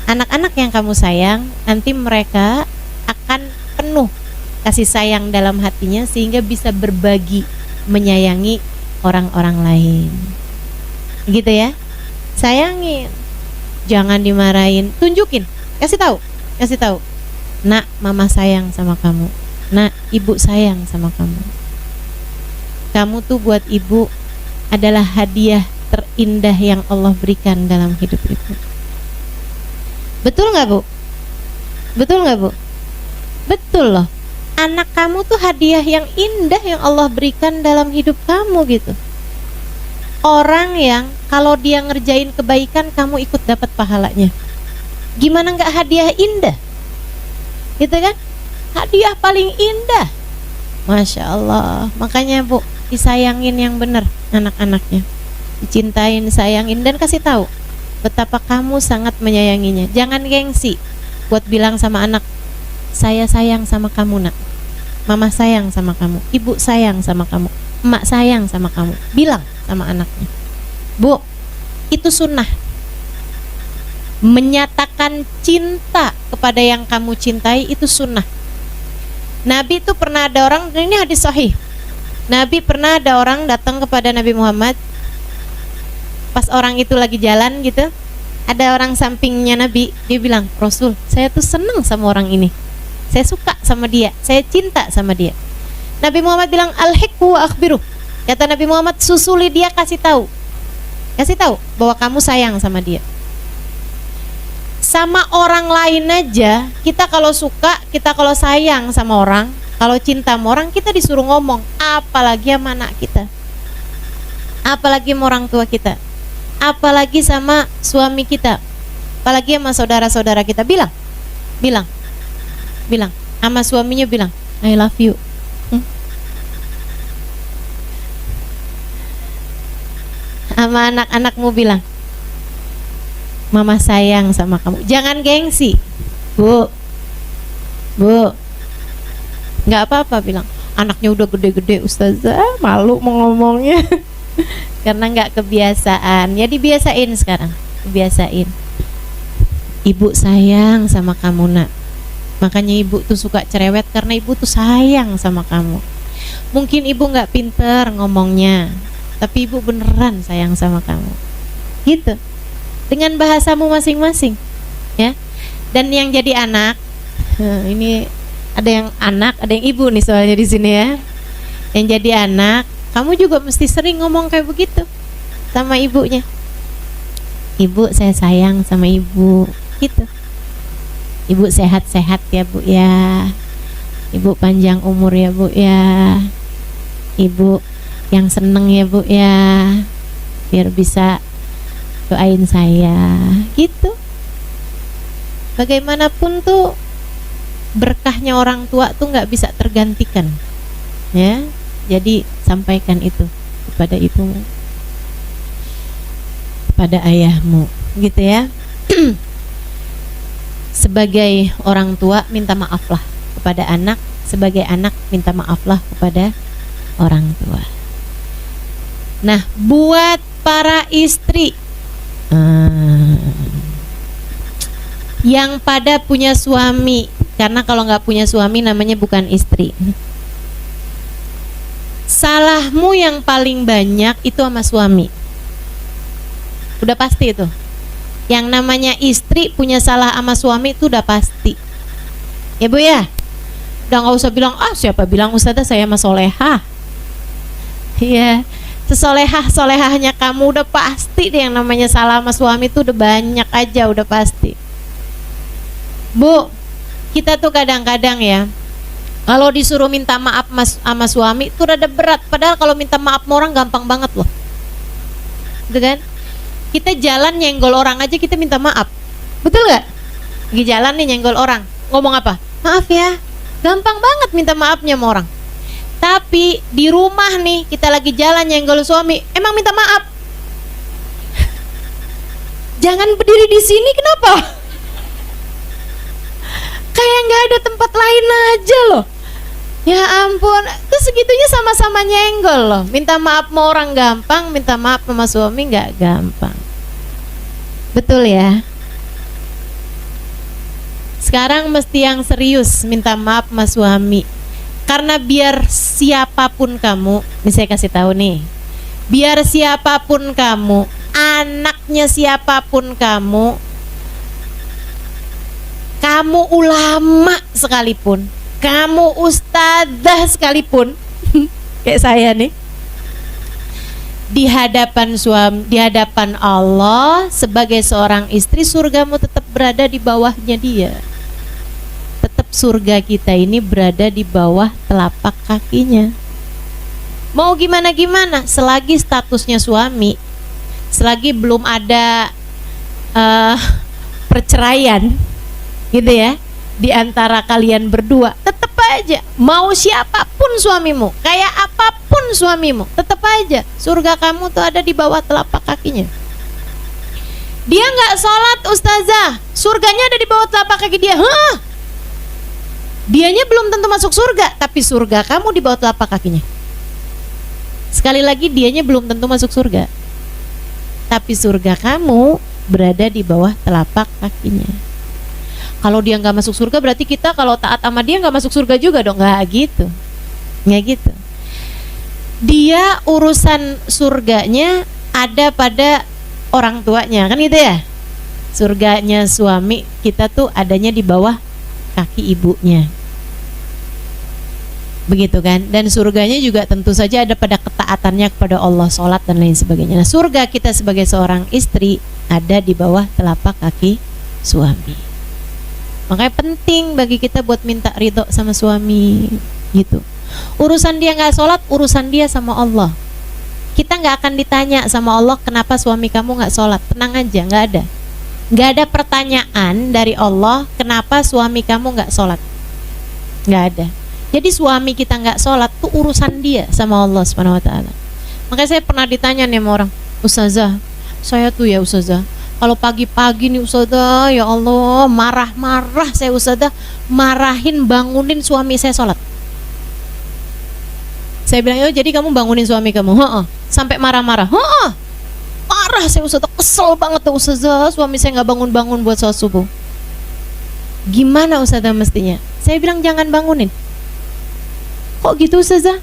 Anak-anak yang kamu sayang, nanti mereka akan penuh kasih sayang dalam hatinya sehingga bisa berbagi, menyayangi orang-orang lain. Gitu ya. Sayangin, jangan dimarahin, tunjukin, kasih tahu. Nak, mama sayang sama kamu. Nak, ibu sayang sama kamu. Kamu tuh buat ibu adalah hadiah terindah yang Allah berikan dalam hidup itu. Betul nggak Bu? Betul nggak Bu? Betul loh. Anak kamu tuh hadiah yang indah yang Allah berikan dalam hidup kamu gitu. Orang yang kalau dia ngerjain kebaikan kamu ikut dapat pahalanya. Gimana nggak hadiah indah? Gitu kan? Hadiah paling indah. Masya Allah. Makanya Bu, disayangin yang benar anak-anaknya. Dicintain, sayangin dan kasih tahu betapa kamu sangat menyayanginya. Jangan gengsi buat bilang sama anak, saya sayang sama kamu nak. Mama sayang sama kamu, ibu sayang sama kamu, emak sayang sama kamu. Bilang sama anaknya. Bu, itu sunnah. Menyatakan cinta kepada yang kamu cintai itu sunnah. Nabi itu pernah ada orang, ini hadis sahih. Nabi pernah ada orang datang kepada Nabi Muhammad. Pas orang itu lagi jalan gitu, ada orang sampingnya Nabi. Dia bilang, Rasul, saya tuh senang sama orang ini, saya suka sama dia, saya cinta sama dia. Nabi Muhammad bilang, al-hikhu wa akhbiruh. Kata Nabi Muhammad, susuli dia, kasih tahu bahwa kamu sayang sama dia. Sama orang lain aja, kita kalau suka, kita kalau sayang sama orang, kalau cinta sama orang, kita disuruh ngomong. Apalagi sama anak kita, apalagi sama orang tua kita, apalagi sama suami kita, apalagi sama saudara-saudara kita. Bilang sama suaminya, bilang I love you. Sama anak-anakmu bilang, mama sayang sama kamu. Jangan gengsi, Bu, nggak apa-apa bilang. Anaknya udah gede-gede Ustazah, malu mau ngomongnya. Karena nggak kebiasaan. Ya dibiasain sekarang, kebiasain. Ibu sayang sama kamu nak. Makanya ibu tuh suka cerewet karena ibu tuh sayang sama kamu. Mungkin ibu nggak pinter ngomongnya, tapi ibu beneran sayang sama kamu. Gitu. Dengan bahasamu masing-masing, ya. Dan yang jadi anak, ini ada yang anak, ada yang ibu nih soalnya di sini ya. Yang jadi anak, kamu juga mesti sering ngomong kayak begitu sama ibunya. Ibu, saya sayang sama ibu, gitu. Ibu sehat-sehat ya Bu ya. Ibu panjang umur ya Bu ya. Ibu yang seneng ya Bu ya. Biar bisa doain saya, gitu. Bagaimanapun tuh berkahnya orang tua tuh nggak bisa tergantikan, ya. Jadi sampaikan itu kepada ibumu, kepada ayahmu, gitu ya. Sebagai orang tua minta maaflah kepada anak, sebagai anak minta maaflah kepada orang tua. Nah, buat para istri yang pada punya suami, karena kalau nggak punya suami namanya bukan istri. Salahmu yang paling banyak itu sama suami. Udah pasti itu. Yang namanya istri punya salah sama suami itu udah pasti. Ya Bu ya? Udah nggak usah bilang, siapa bilang Ustazah saya mah solehah. Iya, sesolehah-solehahnya kamu udah pasti deh yang namanya salah sama suami itu udah banyak aja, udah pasti. Bu, kita tuh kadang-kadang ya, kalau disuruh minta maaf sama suami itu rada berat. Padahal kalau minta maaf sama orang gampang banget loh. Gitu kan? Kita jalan nyenggol orang aja kita minta maaf. Betul gak? Lagi jalan nih nyenggol orang, ngomong apa? Maaf ya. Gampang banget minta maafnya sama orang. Tapi di rumah nih kita lagi jalan nyenggol suami, emang minta maaf. Jangan berdiri di sini, kenapa? Kayak nggak ada tempat lain aja loh. Ya ampun, itu segitunya sama-sama nyenggol loh. Minta maaf sama orang gampang, minta maaf sama suami nggak gampang. Betul ya? Sekarang mesti yang serius minta maaf sama suami. Karena biar siapapun kamu, ini saya kasih tahu nih, biar siapapun kamu, anaknya siapapun kamu ulama sekalipun, kamu ustadzah sekalipun, kayak saya nih, di hadapan suami, di hadapan Allah sebagai seorang istri, surgamu tetap berada di bawahnya dia. Tetap surga kita ini berada di bawah telapak kakinya. Mau gimana-gimana, selagi statusnya suami, selagi belum ada perceraian, gitu ya, di antara kalian berdua, tetap aja mau siapapun suamimu, kayak apapun suamimu, tetap aja surga kamu tuh ada di bawah telapak kakinya. Dia nggak sholat ustazah, surganya ada di bawah telapak kaki dia. Dianya belum tentu masuk surga, tapi surga kamu di bawah telapak kakinya. Sekali lagi, dianya belum tentu masuk surga, tapi surga kamu berada di bawah telapak kakinya. Kalau dia nggak masuk surga, berarti kita kalau taat sama dia nggak masuk surga juga dong? Nggak gitu, nggak gitu. Dia urusan surganya ada pada orang tuanya, kan gitu ya. Surganya suami kita tuh adanya di bawah kaki ibunya, begitu kan. Dan surganya juga tentu saja ada pada ketaatannya kepada Allah, sholat dan lain sebagainya. Nah, surga kita sebagai seorang istri ada di bawah telapak kaki suami. Makanya penting bagi kita buat minta ridho sama suami gitu. Urusan dia nggak sholat, urusan dia sama Allah. Kita nggak akan ditanya sama Allah kenapa suami kamu nggak sholat. Tenang aja, nggak ada pertanyaan dari Allah kenapa suami kamu nggak sholat. Nggak ada. Jadi suami kita nggak sholat tuh urusan dia sama Allah Subhanahu Wa Taala. Makanya saya pernah ditanya nih sama orang, Ustazah, saya tuh ya Ustazah, kalau pagi-pagi nih Ustazah, ya Allah, marah-marah saya Ustazah, marahin bangunin suami saya sholat. Saya bilang, jadi kamu bangunin suami kamu? Sampai marah-marah? Marah saya Ustazah, kesel banget tuh Ustazah, suami saya nggak bangun-bangun buat sholat subuh. Gimana Ustazah mestinya? Saya bilang jangan bangunin. Kok gitu Ustazah?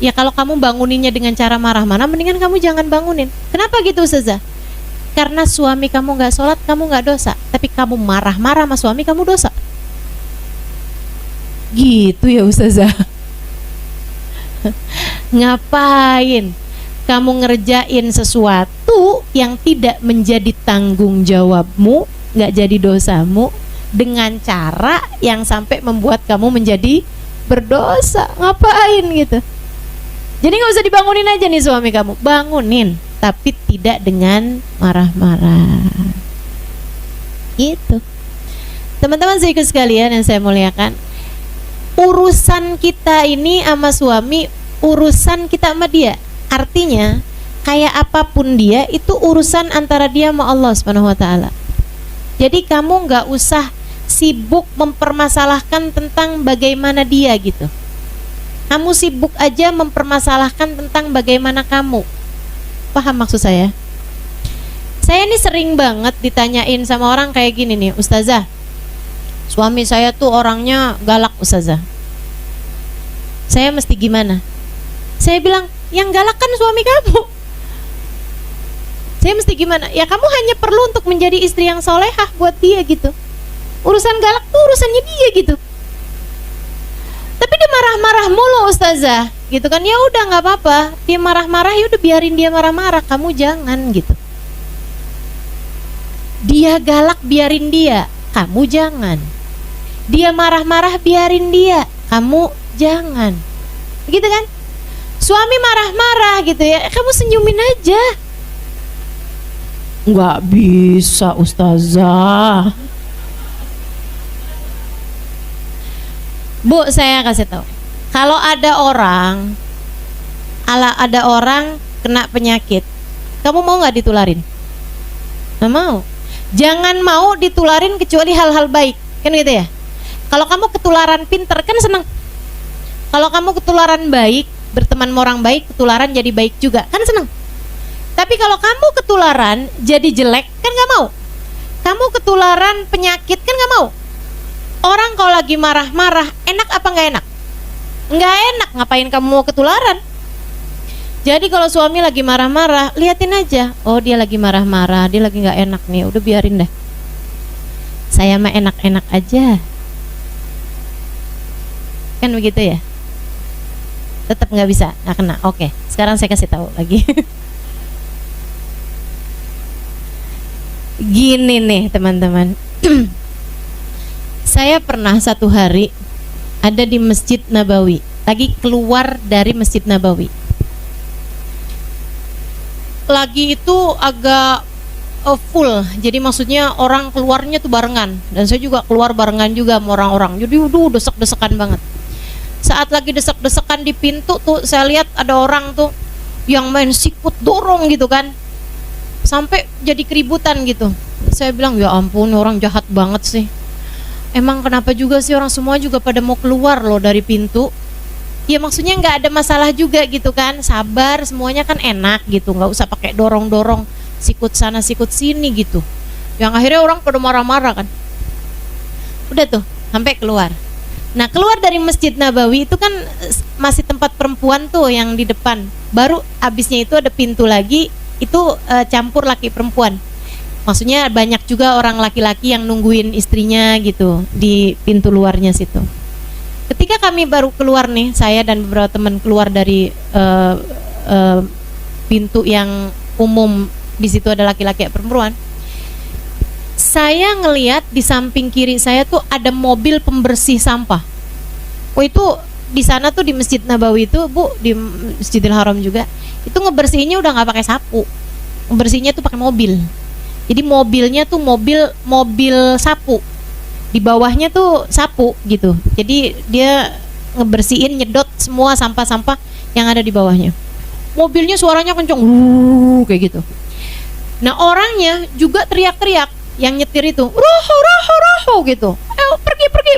Ya kalau kamu banguninnya dengan cara marah-marah, mendingan kamu jangan bangunin. Kenapa gitu Ustazah? Karena suami kamu gak sholat, kamu gak dosa. Tapi kamu marah-marah sama suami, kamu dosa. Gitu ya Ustazah. Ngapain kamu ngerjain sesuatu yang tidak menjadi tanggung jawabmu, gak jadi dosamu, dengan cara yang sampai membuat kamu menjadi berdosa? Ngapain gitu? Jadi gak usah dibangunin aja nih suami kamu. Bangunin, tapi tidak dengan marah-marah. Gitu. Teman-teman saya sekalian yang saya muliakan, urusan kita ini sama suami, urusan kita sama dia. Artinya kayak apapun dia, itu urusan antara dia sama Allah Subhanahu Wa Taala. Jadi kamu nggak usah sibuk mempermasalahkan tentang bagaimana dia gitu. Kamu sibuk aja mempermasalahkan tentang bagaimana kamu. paham maksud saya? Saya nih sering banget ditanyain sama orang kayak gini nih, Ustazah, suami saya tuh orangnya galak Ustazah, saya mesti gimana? Saya bilang, yang galak kan suami kamu. Saya mesti gimana? Ya kamu hanya perlu untuk menjadi istri yang solehah buat dia gitu. Urusan galak tuh urusannya dia gitu. Tapi dia marah-marah mulu Ustazah, gitu kan? Ya udah nggak apa-apa, dia marah-marah ya udah biarin dia marah-marah, kamu jangan gitu. Dia galak biarin dia, kamu jangan. Dia marah-marah biarin dia, kamu jangan. Gitu kan? Suami marah-marah gitu ya, kamu senyumin aja. Nggak bisa Ustazah. Bu, saya kasih tahu. Kalau ada orang kena penyakit, kamu mau nggak ditularin? Nggak mau. Jangan mau ditularin kecuali hal-hal baik, kan gitu ya. Kalau kamu ketularan pinter kan seneng. Kalau kamu ketularan baik, berteman sama orang baik, ketularan jadi baik juga, kan seneng. Tapi kalau kamu ketularan jadi jelek, kan nggak mau. Kamu ketularan penyakit, kan nggak mau. Orang kalau lagi marah-marah, enak apa nggak enak? Nggak enak, ngapain kamu mau ketularan? Jadi kalau suami lagi marah-marah, liatin aja. Oh, dia lagi marah-marah, dia lagi nggak enak nih. Udah biarin deh. Saya mah enak-enak aja. Kan begitu ya? Tetap nggak bisa, nggak kena. Oke, sekarang saya kasih tahu lagi. Gini nih teman-teman. Saya pernah satu hari ada di Masjid Nabawi, lagi keluar dari Masjid Nabawi. Lagi itu agak full, jadi maksudnya orang keluarnya tuh barengan, dan saya juga keluar barengan juga sama orang-orang. Jadi desek-desekan banget. Saat lagi desek-desekan di pintu tuh saya lihat ada orang tuh yang main sikut dorong gitu kan, sampai jadi keributan gitu. Saya bilang, ya ampun, orang jahat banget sih. Emang kenapa juga sih orang semua juga pada mau keluar loh dari pintu? Ya maksudnya nggak ada masalah juga gitu kan, sabar, semuanya kan enak gitu, nggak usah pakai dorong-dorong, sikut sana sikut sini gitu. Yang akhirnya orang pada marah-marah kan. Udah tuh sampai keluar. Nah, keluar dari Masjid Nabawi itu kan masih tempat perempuan tuh yang di depan. Baru abisnya itu ada pintu lagi, itu campur laki perempuan. Maksudnya banyak juga orang laki-laki yang nungguin istrinya gitu di pintu luarnya situ. Ketika kami baru keluar nih, saya dan beberapa teman keluar dari pintu yang umum, di situ ada laki-laki dan perempuan. Saya ngelihat di samping kiri saya tuh ada mobil pembersih sampah. Oh, itu di sana tuh di Masjid Nabawi itu, Bu, di Masjidil Haram juga, itu ngebersihinnya udah nggak pakai sapu, ngebersihinnya tuh pakai mobil. Jadi mobilnya tuh mobil sapu, di bawahnya tuh sapu gitu. Jadi dia ngebersihin, nyedot semua sampah-sampah yang ada di bawahnya. Mobilnya suaranya kenceng, kayak gitu. Nah, orangnya juga teriak-teriak, yang nyetir itu, roho gitu.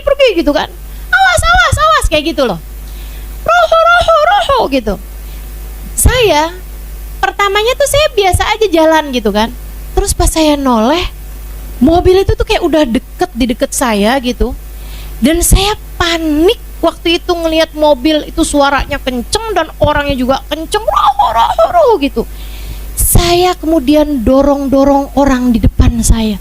Pergi gitu kan. Awas kayak gitu loh. Roho gitu. Saya pertamanya tuh saya biasa aja jalan gitu kan. Terus pas saya noleh, mobil itu tuh kayak udah di deket saya gitu. Dan saya panik waktu itu ngelihat mobil itu suaranya kenceng dan orangnya juga kenceng, roho gitu. Saya kemudian dorong orang di depan saya.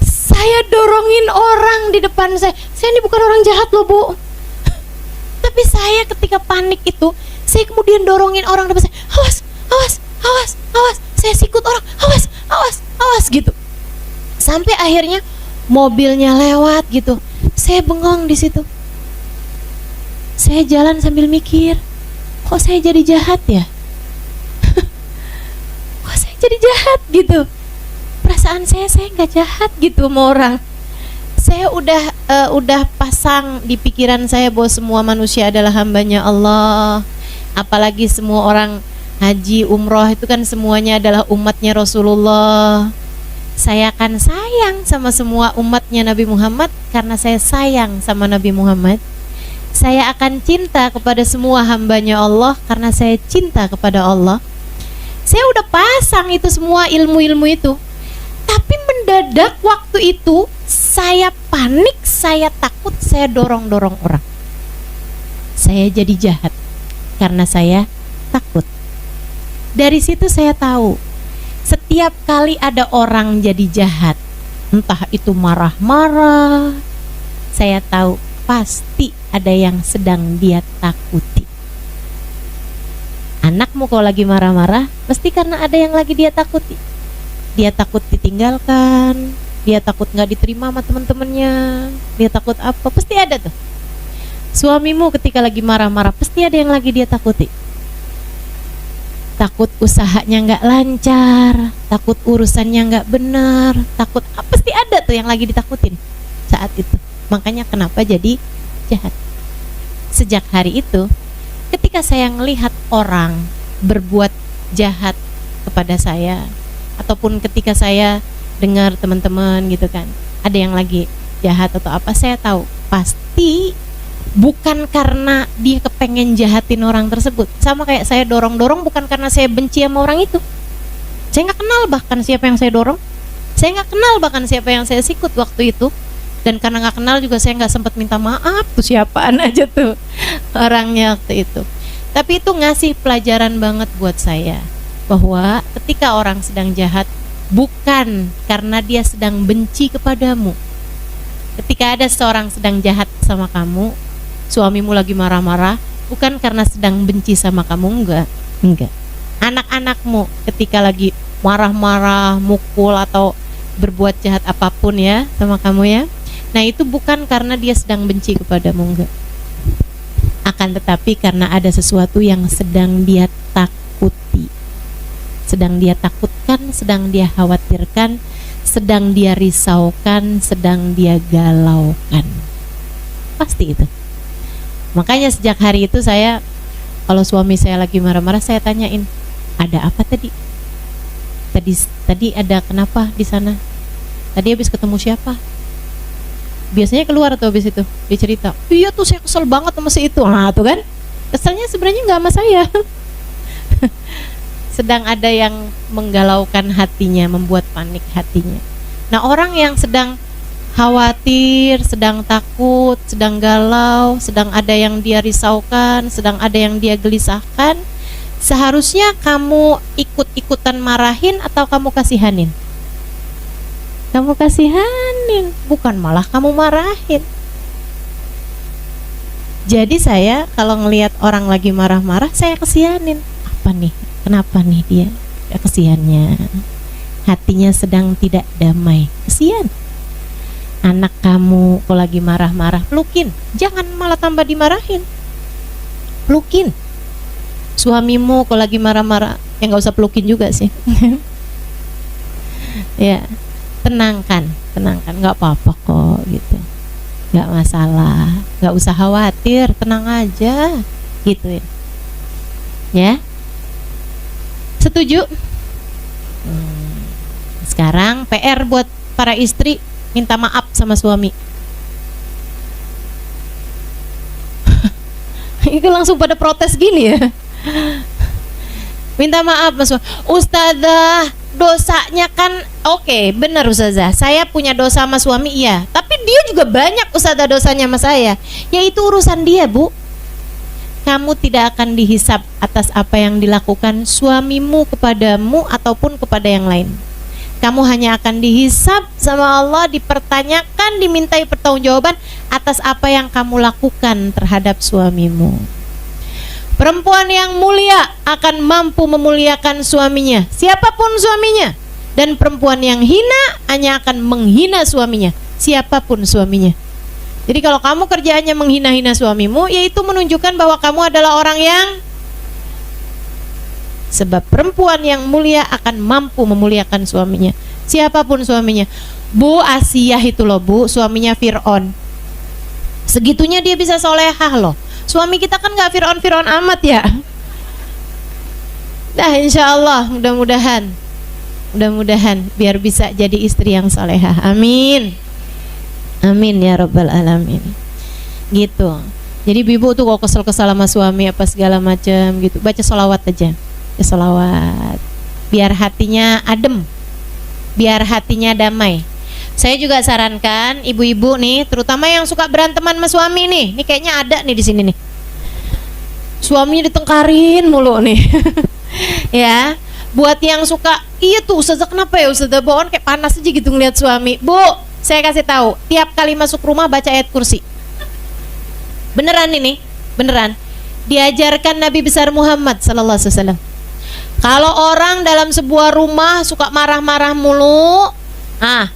Saya dorongin orang di depan saya. Saya ini bukan orang jahat loh, Bu. Tapi saya ketika panik itu, saya kemudian dorongin orang di depan saya. Awas, saya sikut orang, awas gitu. Sampai akhirnya mobilnya lewat gitu. Saya bengong di situ. Saya jalan sambil mikir, kok saya jadi jahat ya? Kok saya jadi jahat gitu? Perasaan saya nggak jahat gitu sama orang. Saya udah pasang di pikiran saya bahwa semua manusia adalah hambanya Allah. Apalagi semua orang haji umroh itu kan semuanya adalah umatnya Rasulullah. Saya akan sayang sama semua umatnya Nabi Muhammad karena saya sayang sama Nabi Muhammad. Saya akan cinta kepada semua hambanya Allah karena saya cinta kepada Allah. Saya udah pasang itu semua ilmu-ilmu itu. Tapi mendadak waktu itu saya panik, saya takut, saya dorong-dorong orang. Saya jadi jahat karena saya takut. Dari situ saya tahu, setiap kali ada orang jadi jahat, entah itu marah-marah, saya tahu pasti ada yang sedang dia takuti. Anakmu kalau lagi marah-marah, pasti karena ada yang lagi dia takuti. Dia takut ditinggalkan, dia takut gak diterima sama teman-temannya, dia takut apa, pasti ada tuh. Suamimu ketika lagi marah-marah, pasti ada yang lagi dia takuti. Takut usahanya gak lancar, takut urusannya gak benar, takut pasti ada tuh yang lagi ditakutin saat itu. Makanya kenapa jadi jahat. Sejak hari itu, ketika saya melihat orang berbuat jahat kepada saya, ataupun ketika saya dengar teman-teman gitu kan, ada yang lagi jahat atau apa, saya tahu pasti bukan karena dia kepengen jahatin orang tersebut. Sama kayak saya dorong-dorong bukan karena saya benci sama orang itu. Saya nggak kenal bahkan siapa yang saya dorong, saya nggak kenal bahkan siapa yang saya sikut waktu itu. Dan karena nggak kenal juga saya nggak sempat minta maaf tuh siapaan aja tuh orangnya waktu itu. Tapi itu ngasih pelajaran banget buat saya, bahwa ketika orang sedang jahat bukan karena dia sedang benci kepadamu. Ketika ada seorang sedang jahat sama kamu, suamimu lagi marah-marah, bukan karena sedang benci sama kamu, enggak. Anak-anakmu ketika lagi marah-marah, mukul atau berbuat jahat apapun ya sama kamu ya, nah itu bukan karena dia sedang benci kepadamu, enggak. Akan tetapi karena ada sesuatu yang sedang dia takuti, sedang dia takutkan, sedang dia khawatirkan, sedang dia risaukan, sedang dia galaukan. Pasti itu. Makanya sejak hari itu saya, kalau suami saya lagi marah-marah, saya tanyain, ada apa tadi? Tadi ada kenapa di sana? Tadi habis ketemu siapa? Biasanya keluar tuh habis itu, dia cerita, iya tuh saya kesel banget sama si itu. Nah tuh kan, keselnya sebenarnya nggak sama saya. Sedang ada yang menggalaukan hatinya, membuat panik hatinya. Nah orang yang sedang khawatir, sedang takut, sedang galau, sedang ada yang dia risaukan, sedang ada yang dia gelisahkan, seharusnya kamu ikut-ikutan marahin atau kamu kasihanin? Kamu kasihanin, bukan malah kamu marahin. Jadi saya kalau ngelihat orang lagi marah-marah, saya kasihanin. Apa nih? Kenapa nih dia kesiannya? Hatinya sedang tidak damai, kesian. Anak kamu kalau lagi marah-marah, pelukin, jangan malah tambah dimarahin. Pelukin. Suamimu kalau lagi marah-marah, ya nggak usah pelukin juga sih. Ya, tenangkan, nggak apa-apa kok gitu, nggak masalah, nggak usah khawatir, tenang aja, gitu ya. Setuju? Sekarang PR buat para istri, minta maaf sama suami. Itu langsung pada protes gini ya. Minta maaf mas Ustazah, dosanya kan oke, benar Ustazah, saya punya dosa sama suami, iya. Tapi dia juga banyak Ustazah dosanya sama saya. Ya itu urusan dia, Bu. Kamu tidak akan dihisap atas apa yang dilakukan suamimu kepadamu ataupun kepada yang lain. Kamu hanya akan dihisap sama Allah, dipertanyakan, dimintai pertanggungjawaban atas apa yang kamu lakukan terhadap suamimu. Perempuan yang mulia akan mampu memuliakan suaminya, siapapun suaminya. Dan perempuan yang hina hanya akan menghina suaminya, siapapun suaminya. Jadi kalau kamu kerjaannya menghina-hina suamimu, yaitu menunjukkan bahwa kamu adalah orang yang, sebab perempuan yang mulia akan mampu memuliakan suaminya, siapapun suaminya. Bu Asiyah itu loh Bu, suaminya Fir'aun, segitunya dia bisa solehah loh. Suami kita kan gak Fir'aun amat ya. Dah insya Allah, mudah-mudahan biar bisa jadi istri yang solehah. Amin. Amin ya rabbal alamin. Gitu. Jadi ibu tuh kalau kesel-kesel sama suami apa segala macam gitu, baca sholawat aja. Ya sholawat. Biar hatinya adem. Biar hatinya damai. Saya juga sarankan ibu-ibu nih, terutama yang suka beranteman sama suami nih. Ini kayaknya ada nih di sini nih. Suaminya ditengkarin mulu nih. Ya. Buat yang suka, iya tuh Ustazah kenapa ya Ustazah bawaan kayak panas aja gitu ngeliat suami. Bu, saya kasih tahu, tiap kali masuk rumah baca ayat kursi. Beneran ini, beneran. Diajarkan Nabi besar Muhammad sallallahu alaihi wasallam. Kalau orang dalam sebuah rumah suka marah-marah mulu,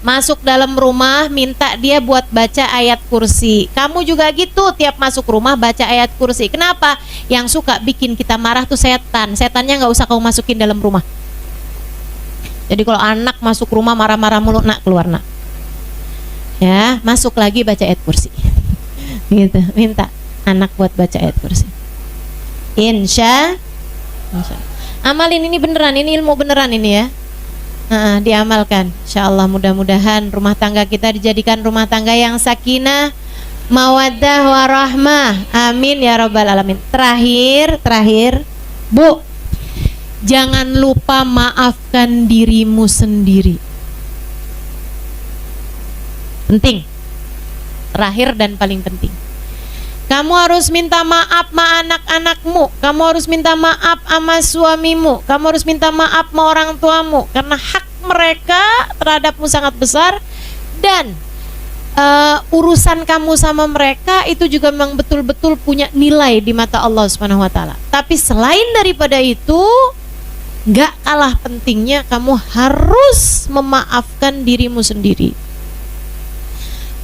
masuk dalam rumah minta dia buat baca ayat kursi. Kamu juga gitu, tiap masuk rumah baca ayat kursi. Kenapa? Yang suka bikin kita marah tuh setan. Setannya nggak usah kamu masukin dalam rumah. Jadi kalau anak masuk rumah marah-marah mulu, nak keluar nak. Ya, masuk lagi baca ayat kursi. Gitu, minta anak buat baca ayat kursi. Insya. Amalin ini beneran, ini ilmu beneran ini ya. Diamalkan. Insyaallah mudah-mudahan rumah tangga kita dijadikan rumah tangga yang sakinah, mawaddah warahmah. Amin ya rabbal alamin. Terakhir, Bu, jangan lupa maafkan dirimu sendiri. Penting. Terakhir dan paling penting, kamu harus minta maaf sama anak-anakmu, kamu harus minta maaf sama suamimu, kamu harus minta maaf sama orang tuamu, karena hak mereka terhadapmu sangat besar. Dan urusan kamu sama mereka itu juga memang betul-betul punya nilai di mata Allah Subhanahu wa taala. Tapi selain daripada itu, gak kalah pentingnya kamu harus memaafkan dirimu sendiri.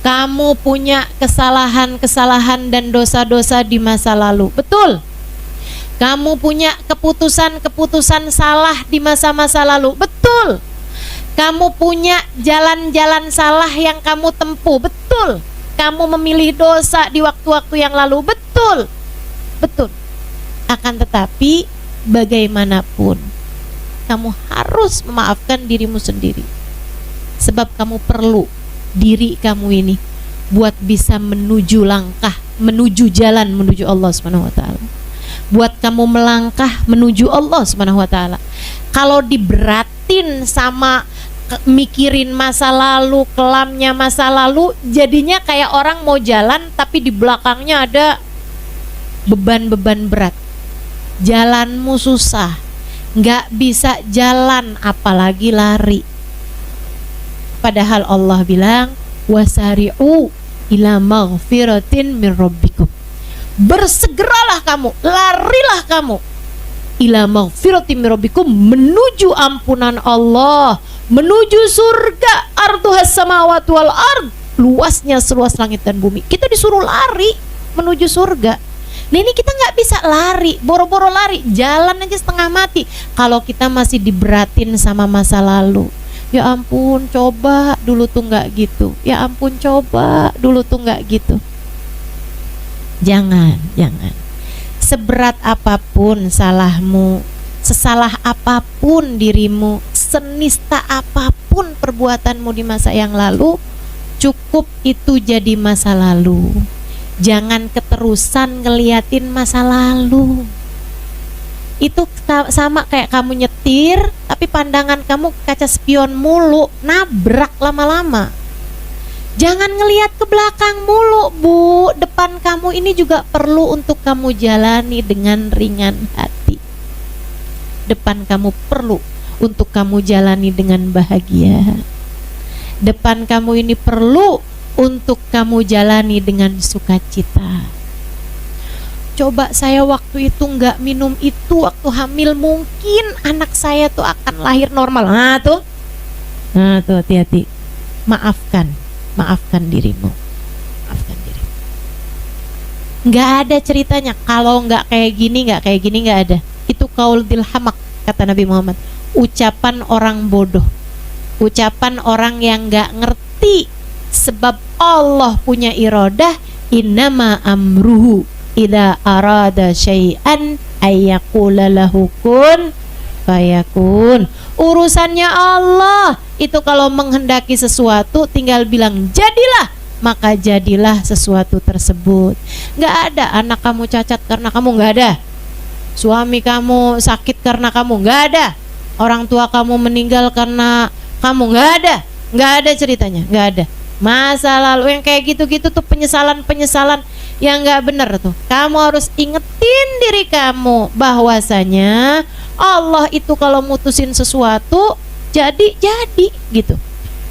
Kamu punya kesalahan-kesalahan dan dosa-dosa di masa lalu. Betul. Kamu punya keputusan-keputusan salah di masa-masa lalu. Betul. Kamu punya jalan-jalan salah yang kamu tempuh. Betul. Kamu memilih dosa di waktu-waktu yang lalu. Betul. Betul. Akan tetapi bagaimanapun kamu harus memaafkan dirimu sendiri. Sebab kamu perlu diri kamu ini buat bisa menuju jalan menuju Allah Subhanahu wa taala. Buat kamu melangkah menuju Allah Subhanahu wa taala. Kalau diberatin sama mikirin masa lalu, kelamnya masa lalu, jadinya kayak orang mau jalan tapi di belakangnya ada beban-beban berat. Jalanmu susah, nggak bisa jalan apalagi lari. Padahal Allah bilang wasari'u ila maghfiratin min rabbikum. Bersegeralah kamu, larilah kamu ila maghfiratin min rabbikum, menuju ampunan Allah, menuju surga. Arduhas samawati wal ard, luasnya seluas langit dan bumi. Kita disuruh lari menuju surga. Nah ini kita nggak bisa lari, boro-boro lari, jalan aja setengah mati kalau kita masih diberatin sama masa lalu. Ya ampun, coba dulu tuh nggak gitu. Ya ampun, coba dulu tuh nggak gitu. Jangan. Seberat apapun salahmu, sesalah apapun dirimu, senista apapun perbuatanmu di masa yang lalu, cukup itu jadi masa lalu. Jangan keterusan ngeliatin masa lalu. Itu sama kayak kamu nyetir tapi pandangan kamu kaca spion mulu, nabrak lama-lama. Jangan ngelihat ke belakang mulu, Bu. Depan kamu ini juga perlu untuk kamu jalani dengan ringan hati. Depan kamu perlu untuk kamu jalani dengan bahagia. Depan kamu ini perlu untuk kamu jalani dengan sukacita. Coba saya waktu itu nggak minum itu waktu hamil, mungkin anak saya tuh akan lahir normal. Nah tuh hati-hati. Maafkan dirimu. Nggak ada ceritanya kalau nggak kayak gini nggak ada. Itu qaul dilhamak, kata Nabi Muhammad. Ucapan orang bodoh, ucapan orang yang nggak ngerti. Sebab Allah punya iradah, innama amruhu idza arada syai'an ayyaqula lahu kun fayakun. Urusannya Allah itu kalau menghendaki sesuatu tinggal bilang jadilah, maka jadilah sesuatu tersebut. Nggak ada anak kamu cacat karena kamu, nggak ada. Suami kamu sakit karena kamu, nggak ada. Orang tua kamu meninggal karena kamu, nggak ada ceritanya, nggak ada. Masa lalu yang kayak gitu-gitu tuh penyesalan yang nggak bener tuh. Kamu harus ingetin diri kamu bahwasanya Allah itu kalau mutusin sesuatu jadi gitu.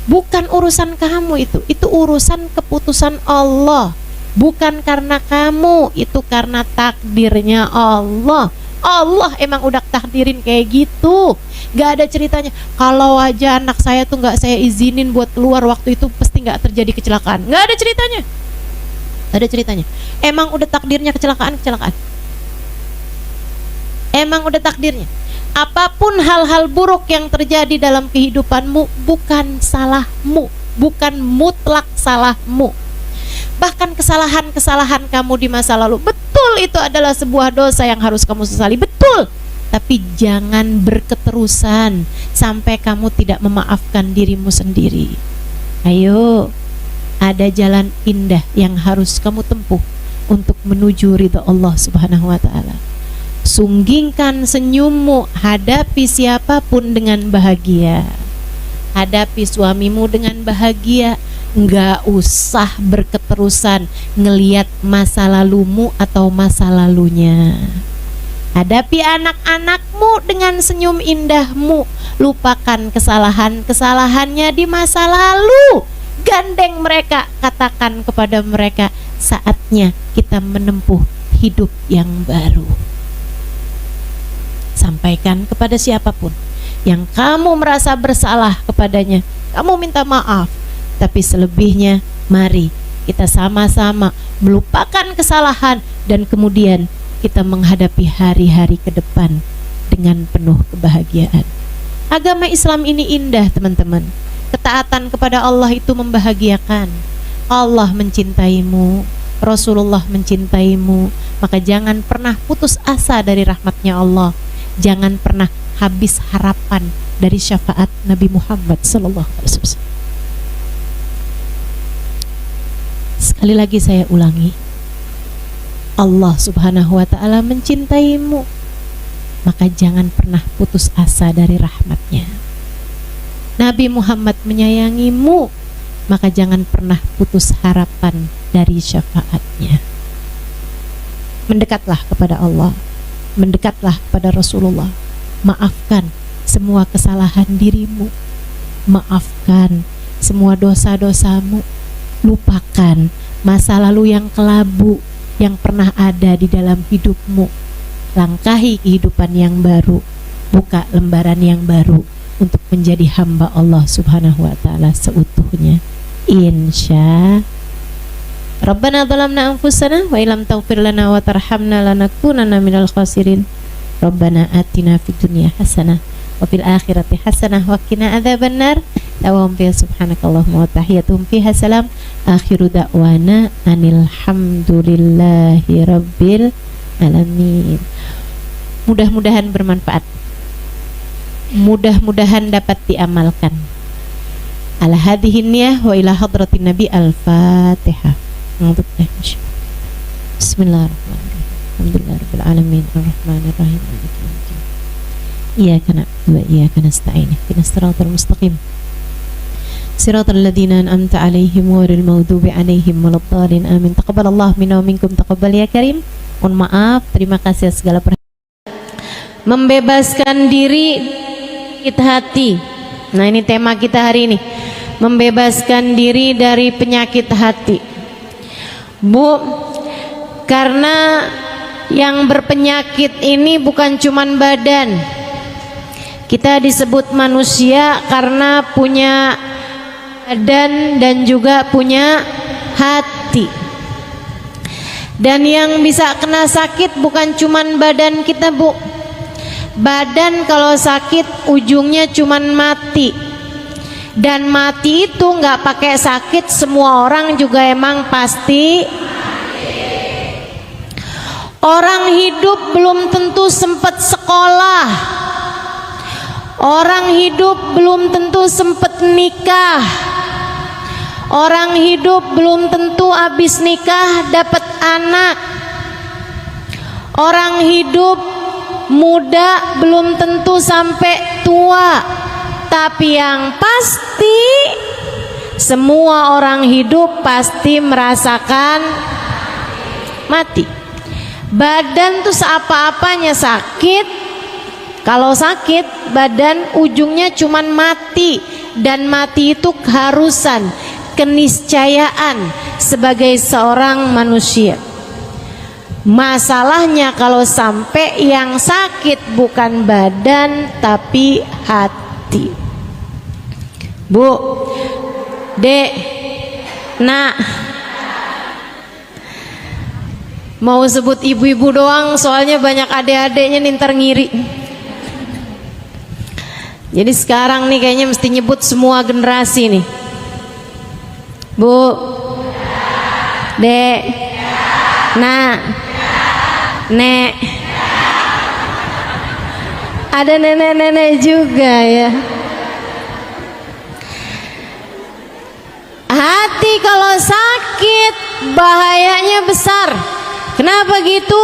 Bukan urusan kamu itu urusan keputusan Allah. Bukan karena kamu, itu karena takdirnya Allah. Allah emang udah takdirin kayak gitu. Gak ada ceritanya kalau aja anak saya tuh gak saya izinin buat keluar waktu itu pasti gak terjadi kecelakaan. Gak ada ceritanya. Gak ada ceritanya. Emang udah takdirnya kecelakaan. Emang udah takdirnya. Apapun hal-hal buruk yang terjadi dalam kehidupanmu bukan salahmu, bukan mutlak salahmu. Bahkan kesalahan-kesalahan kamu di masa lalu, betul itu adalah sebuah dosa yang harus kamu sesali, betul. Tapi jangan berketerusan sampai kamu tidak memaafkan dirimu sendiri. Ayo, ada jalan indah yang harus kamu tempuh untuk menuju ridha Allah Subhanahu wa ta'ala. Sunggingkan senyummu, hadapi siapapun dengan bahagia. Hadapi suamimu dengan bahagia. Nggak usah berketerusan ngeliat masa lalumu atau masa lalunya. Hadapi anak-anakmu dengan senyum indahmu. Lupakan kesalahannya di masa lalu. Gandeng mereka, katakan kepada mereka, saatnya kita menempuh hidup yang baru. Sampaikan kepada siapapun yang kamu merasa bersalah kepadanya, kamu minta maaf. Tapi selebihnya, mari kita sama-sama melupakan kesalahan dan kemudian kita menghadapi hari-hari ke depan dengan penuh kebahagiaan. Agama Islam ini indah, teman-teman. Ketaatan kepada Allah itu membahagiakan. Allah mencintaimu, Rasulullah mencintaimu, maka jangan pernah putus asa dari rahmatnya Allah. Jangan pernah habis harapan dari syafaat Nabi Muhammad SAW. Sekali lagi saya ulangi, Allah Subhanahu wa ta'ala mencintaimu, maka jangan pernah putus asa dari rahmatnya. Nabi Muhammad menyayangimu, maka jangan pernah putus harapan dari syafaatnya. Mendekatlah kepada Allah, mendekatlah kepada Rasulullah. Maafkan semua kesalahan dirimu, maafkan semua dosa-dosamu. Lupakan masa lalu yang kelabu yang pernah ada di dalam hidupmu. Langkahi kehidupan yang baru, buka lembaran yang baru untuk menjadi hamba Allah Subhanahu wa ta'ala seutuhnya. Insya Rabbana dhalamna anfusana wa illam taghfir lana wa tarhamna lanakunanna minal khasirin. Rabbana atina fid dunya hasanah wa fil akhirati hasanah wa qina adzabannar. Dawam fi subhanakallahumma wa tahiyyatuhum fiha salam. Akhiru da'wana anil hamdulillahi rabbil alamin. Mudah-mudahan bermanfaat. Mudah-mudahan dapat diamalkan. Ala hadhihi niyah wa ila hadratin nabi al-Fatihah. Bismillahirrahmanirrahim. Alhamdulillahirabbil alamin arrahmanir rahim maliki yaumiddin. Iyyaka na'budu wa iyyaka nasta'in. Ihdinas siratal mustaqim. Siratal ladzina an'amta 'alaihim ghairil maghdubi 'alaihim waladdallin. Amin. Taqabbalallahu minna wa minkum, taqabbal ya karim. Mohon maaf, terima kasih segala perhatian. Membebaskan diri sakit hati. Nah, ini tema kita hari ini. Membebaskan diri dari penyakit hati. Bu, karena yang berpenyakit ini bukan cuman badan. Kita disebut manusia karena punya badan dan juga punya hati. Dan yang bisa kena sakit bukan cuman badan kita, Bu. Badan kalau sakit ujungnya cuman mati. Dan mati itu nggak pakai sakit, semua orang juga emang pasti. Orang hidup belum tentu sempat sekolah. Orang hidup belum tentu sempat nikah. Orang hidup belum tentu habis nikah dapat anak. Orang hidup muda belum tentu sampai tua. Tapi yang pasti semua orang hidup pasti merasakan mati. Badan tuh seapa-apanya sakit. Kalau sakit badan ujungnya cuman mati. Dan mati itu keharusan, keniscayaan sebagai seorang manusia. Masalahnya kalau sampai yang sakit bukan badan tapi hati. Bu, Dek, Nak, mau sebut ibu-ibu doang soalnya banyak adik-adiknya nih ntar ngiri. Jadi sekarang nih kayaknya mesti nyebut semua generasi nih. Bu, Dek, Nak, Nek. Ada nenek-nenek juga ya. Hati kalau sakit bahayanya besar. Kenapa gitu?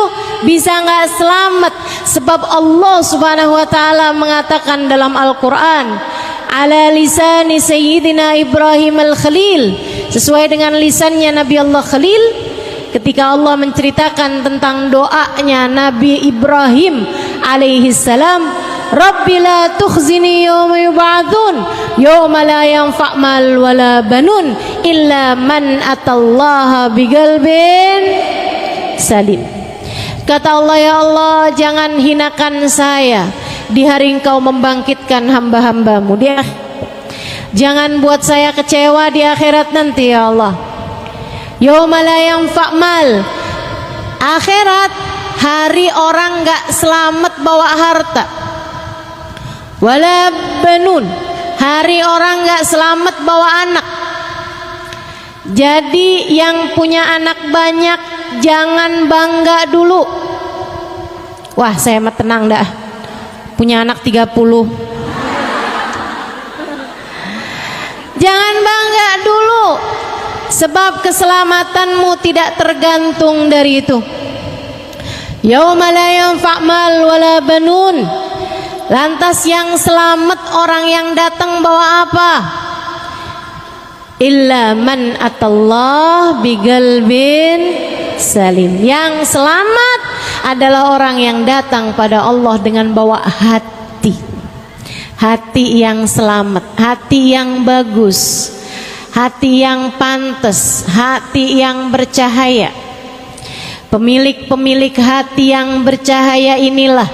Bisa nggak selamat? Sebab Allah Subhanahu wa taala mengatakan dalam Al-Qur'an, ala lisani sayyidina Ibrahim al-Khalil, sesuai dengan lisannya Nabi Allah Khalil, ketika Allah menceritakan tentang doanya Nabi Ibrahim alaihi salam, Rabbi la tukhzini yawma yub'atsun yawma la yanfa' mal wala banun illa man atallaha biqalbin salim. Kata Allah, ya Allah, jangan hinakan saya di hari Engkau membangkitkan hamba-hambamu. Jangan buat saya kecewa di akhirat nanti, ya Allah. Yauma la yanfa' mal, akhirat, hari orang gak selamat bawa harta. Wala banun, hari orang gak selamat bawa anak. Jadi yang punya anak banyak jangan bangga dulu. Wah, saya mah tenang dah, punya anak 30. Jangan bangga dulu, sebab keselamatanmu tidak tergantung dari itu. Yauma la yanfa' mal wala banun. Lantas yang selamat orang yang datang bawa apa? Illa man atallah biqalbin salim. Yang selamat adalah orang yang datang pada Allah dengan bawa hati. Hati yang selamat, hati yang bagus, hati yang pantas, hati yang bercahaya. Pemilik-pemilik hati yang bercahaya inilah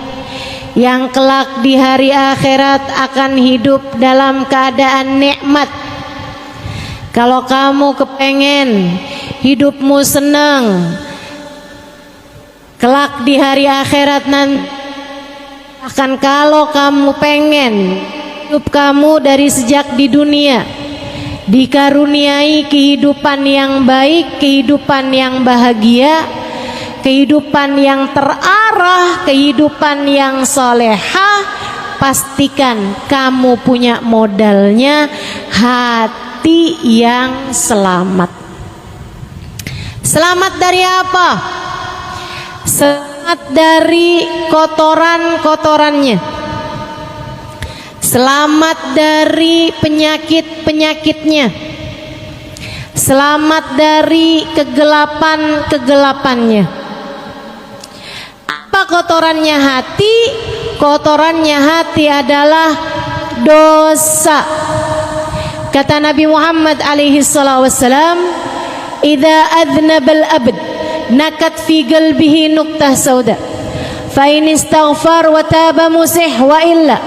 yang kelak di hari akhirat akan hidup dalam keadaan nikmat. Kalau kamu kepengen hidupmu senang, kelak di hari akhirat nanti, akan kalau kamu pengen hidup kamu dari sejak di dunia dikaruniai kehidupan yang baik, kehidupan yang bahagia, kehidupan yang terarah, kehidupan yang solehah, pastikan kamu punya modalnya hati yang selamat. Selamat dari apa? Selamat dari kotoran-kotorannya. Selamat dari penyakit-penyakitnya. Selamat dari kegelapan-kegelapannya. Apa kotorannya hati? Kotorannya hati adalah dosa. Kata Nabi Muhammad alaihi salatu wassalam, idza adnabal abd nakat fi qalbihi nuqtah sauda fa in istaghfar wa taba musih wa illa.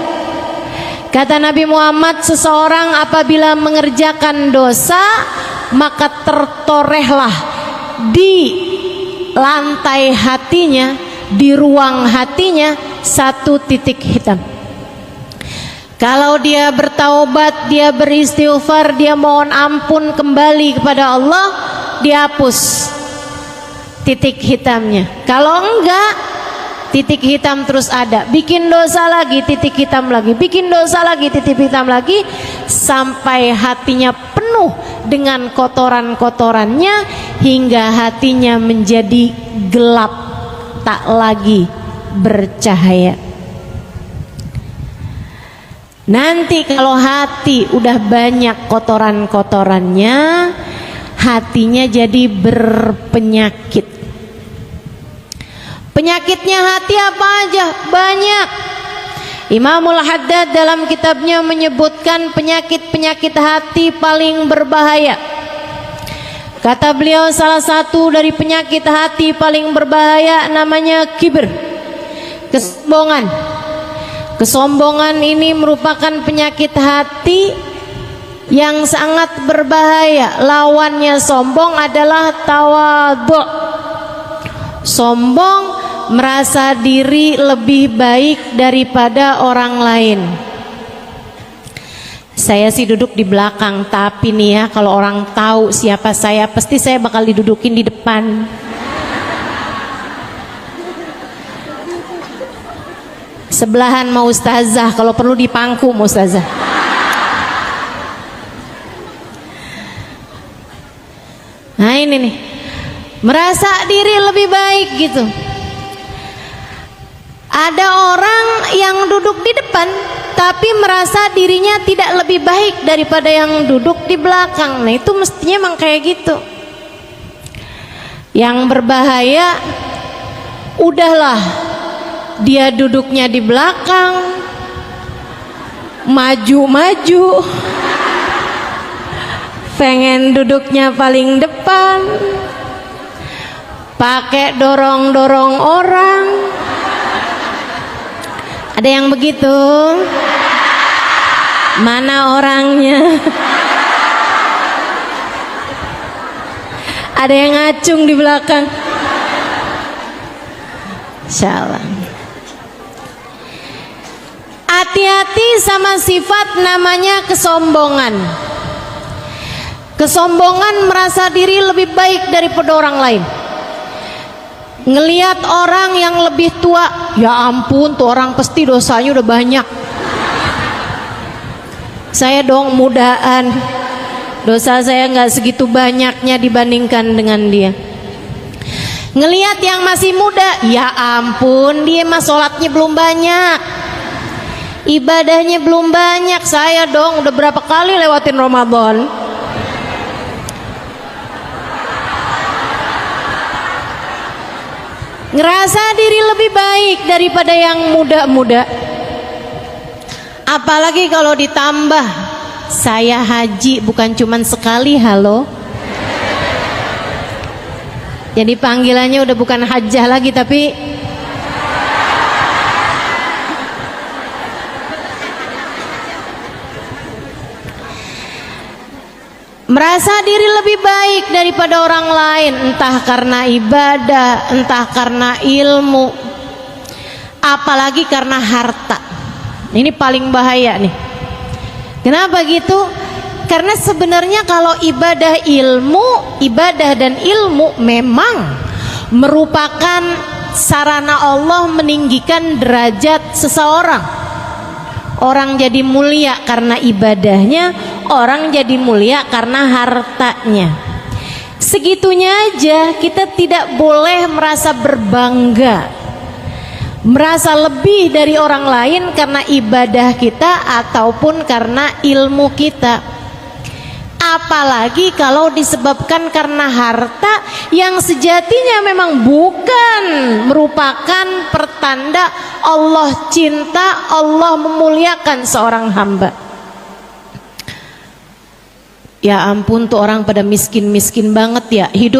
Kata Nabi Muhammad, seseorang apabila mengerjakan dosa maka tertorehlah di lantai hatinya, di ruang hatinya satu titik hitam. Kalau dia bertaubat, dia beristighfar, dia mohon ampun kembali kepada Allah, dihapus titik hitamnya. Kalau enggak, titik hitam terus ada. Bikin dosa lagi, titik hitam lagi. Bikin dosa lagi, titik hitam lagi, sampai hatinya penuh dengan kotoran-kotorannya hingga hatinya menjadi gelap, tak lagi bercahaya. Nanti kalau hati udah banyak kotoran-kotorannya, hatinya jadi berpenyakit. Penyakitnya hati apa aja? Banyak. Imamul Haddad dalam kitabnya menyebutkan penyakit-penyakit hati paling berbahaya. Kata beliau, salah satu dari penyakit hati paling berbahaya namanya kibir, kesombongan. Kesombongan ini merupakan penyakit hati yang sangat berbahaya. Lawannya sombong adalah tawadhu. Sombong merasa diri lebih baik daripada orang lain. Saya sih duduk di belakang, tapi nih ya, kalau orang tahu siapa saya, pasti saya bakal didudukin di depan. Sebelahan mau ustazah, kalau perlu dipangku mau ustazah. Nah ini nih, merasa diri lebih baik gitu. Ada orang yang duduk di depan tapi merasa dirinya tidak lebih baik daripada yang duduk di belakang. Nah itu mestinya emang kayak gitu. Yang berbahaya, udahlah dia duduknya di belakang, maju-maju, pengen duduknya paling depan, pakai dorong-dorong orang. Ada yang begitu? Mana orangnya? Ada yang ngacung di belakang. Insyaallah. Hati-hati sama sifat namanya kesombongan. Kesombongan merasa diri lebih baik daripada orang lain. Ngelihat orang yang lebih tua, ya ampun tuh orang pasti dosanya udah banyak. Saya dong mudaan, dosa saya nggak segitu banyaknya dibandingkan dengan dia. Ngelihat yang masih muda, ya ampun dia mah sholatnya belum banyak, ibadahnya belum banyak. Saya dong udah berapa kali lewatin Ramadan. Ngerasa diri lebih baik daripada yang muda-muda. Apalagi kalau ditambah saya haji bukan cuman sekali, halo. Jadi panggilannya udah bukan hajjah lagi tapi merasa diri lebih baik daripada orang lain, entah karena ibadah, entah karena ilmu, apalagi karena harta. Ini paling bahaya nih. Kenapa gitu? Karena sebenarnya kalau ibadah dan ilmu memang merupakan sarana Allah meninggikan derajat seseorang. Orang jadi mulia karena ibadahnya, orang jadi mulia karena hartanya. Segitunya aja kita tidak boleh merasa berbangga, merasa lebih dari orang lain karena ibadah kita ataupun karena ilmu kita. Apalagi kalau disebabkan karena harta yang sejatinya memang bukan merupakan pertanda Allah cinta, Allah memuliakan seorang hamba. Ya ampun tuh orang pada miskin-miskin banget ya, hidup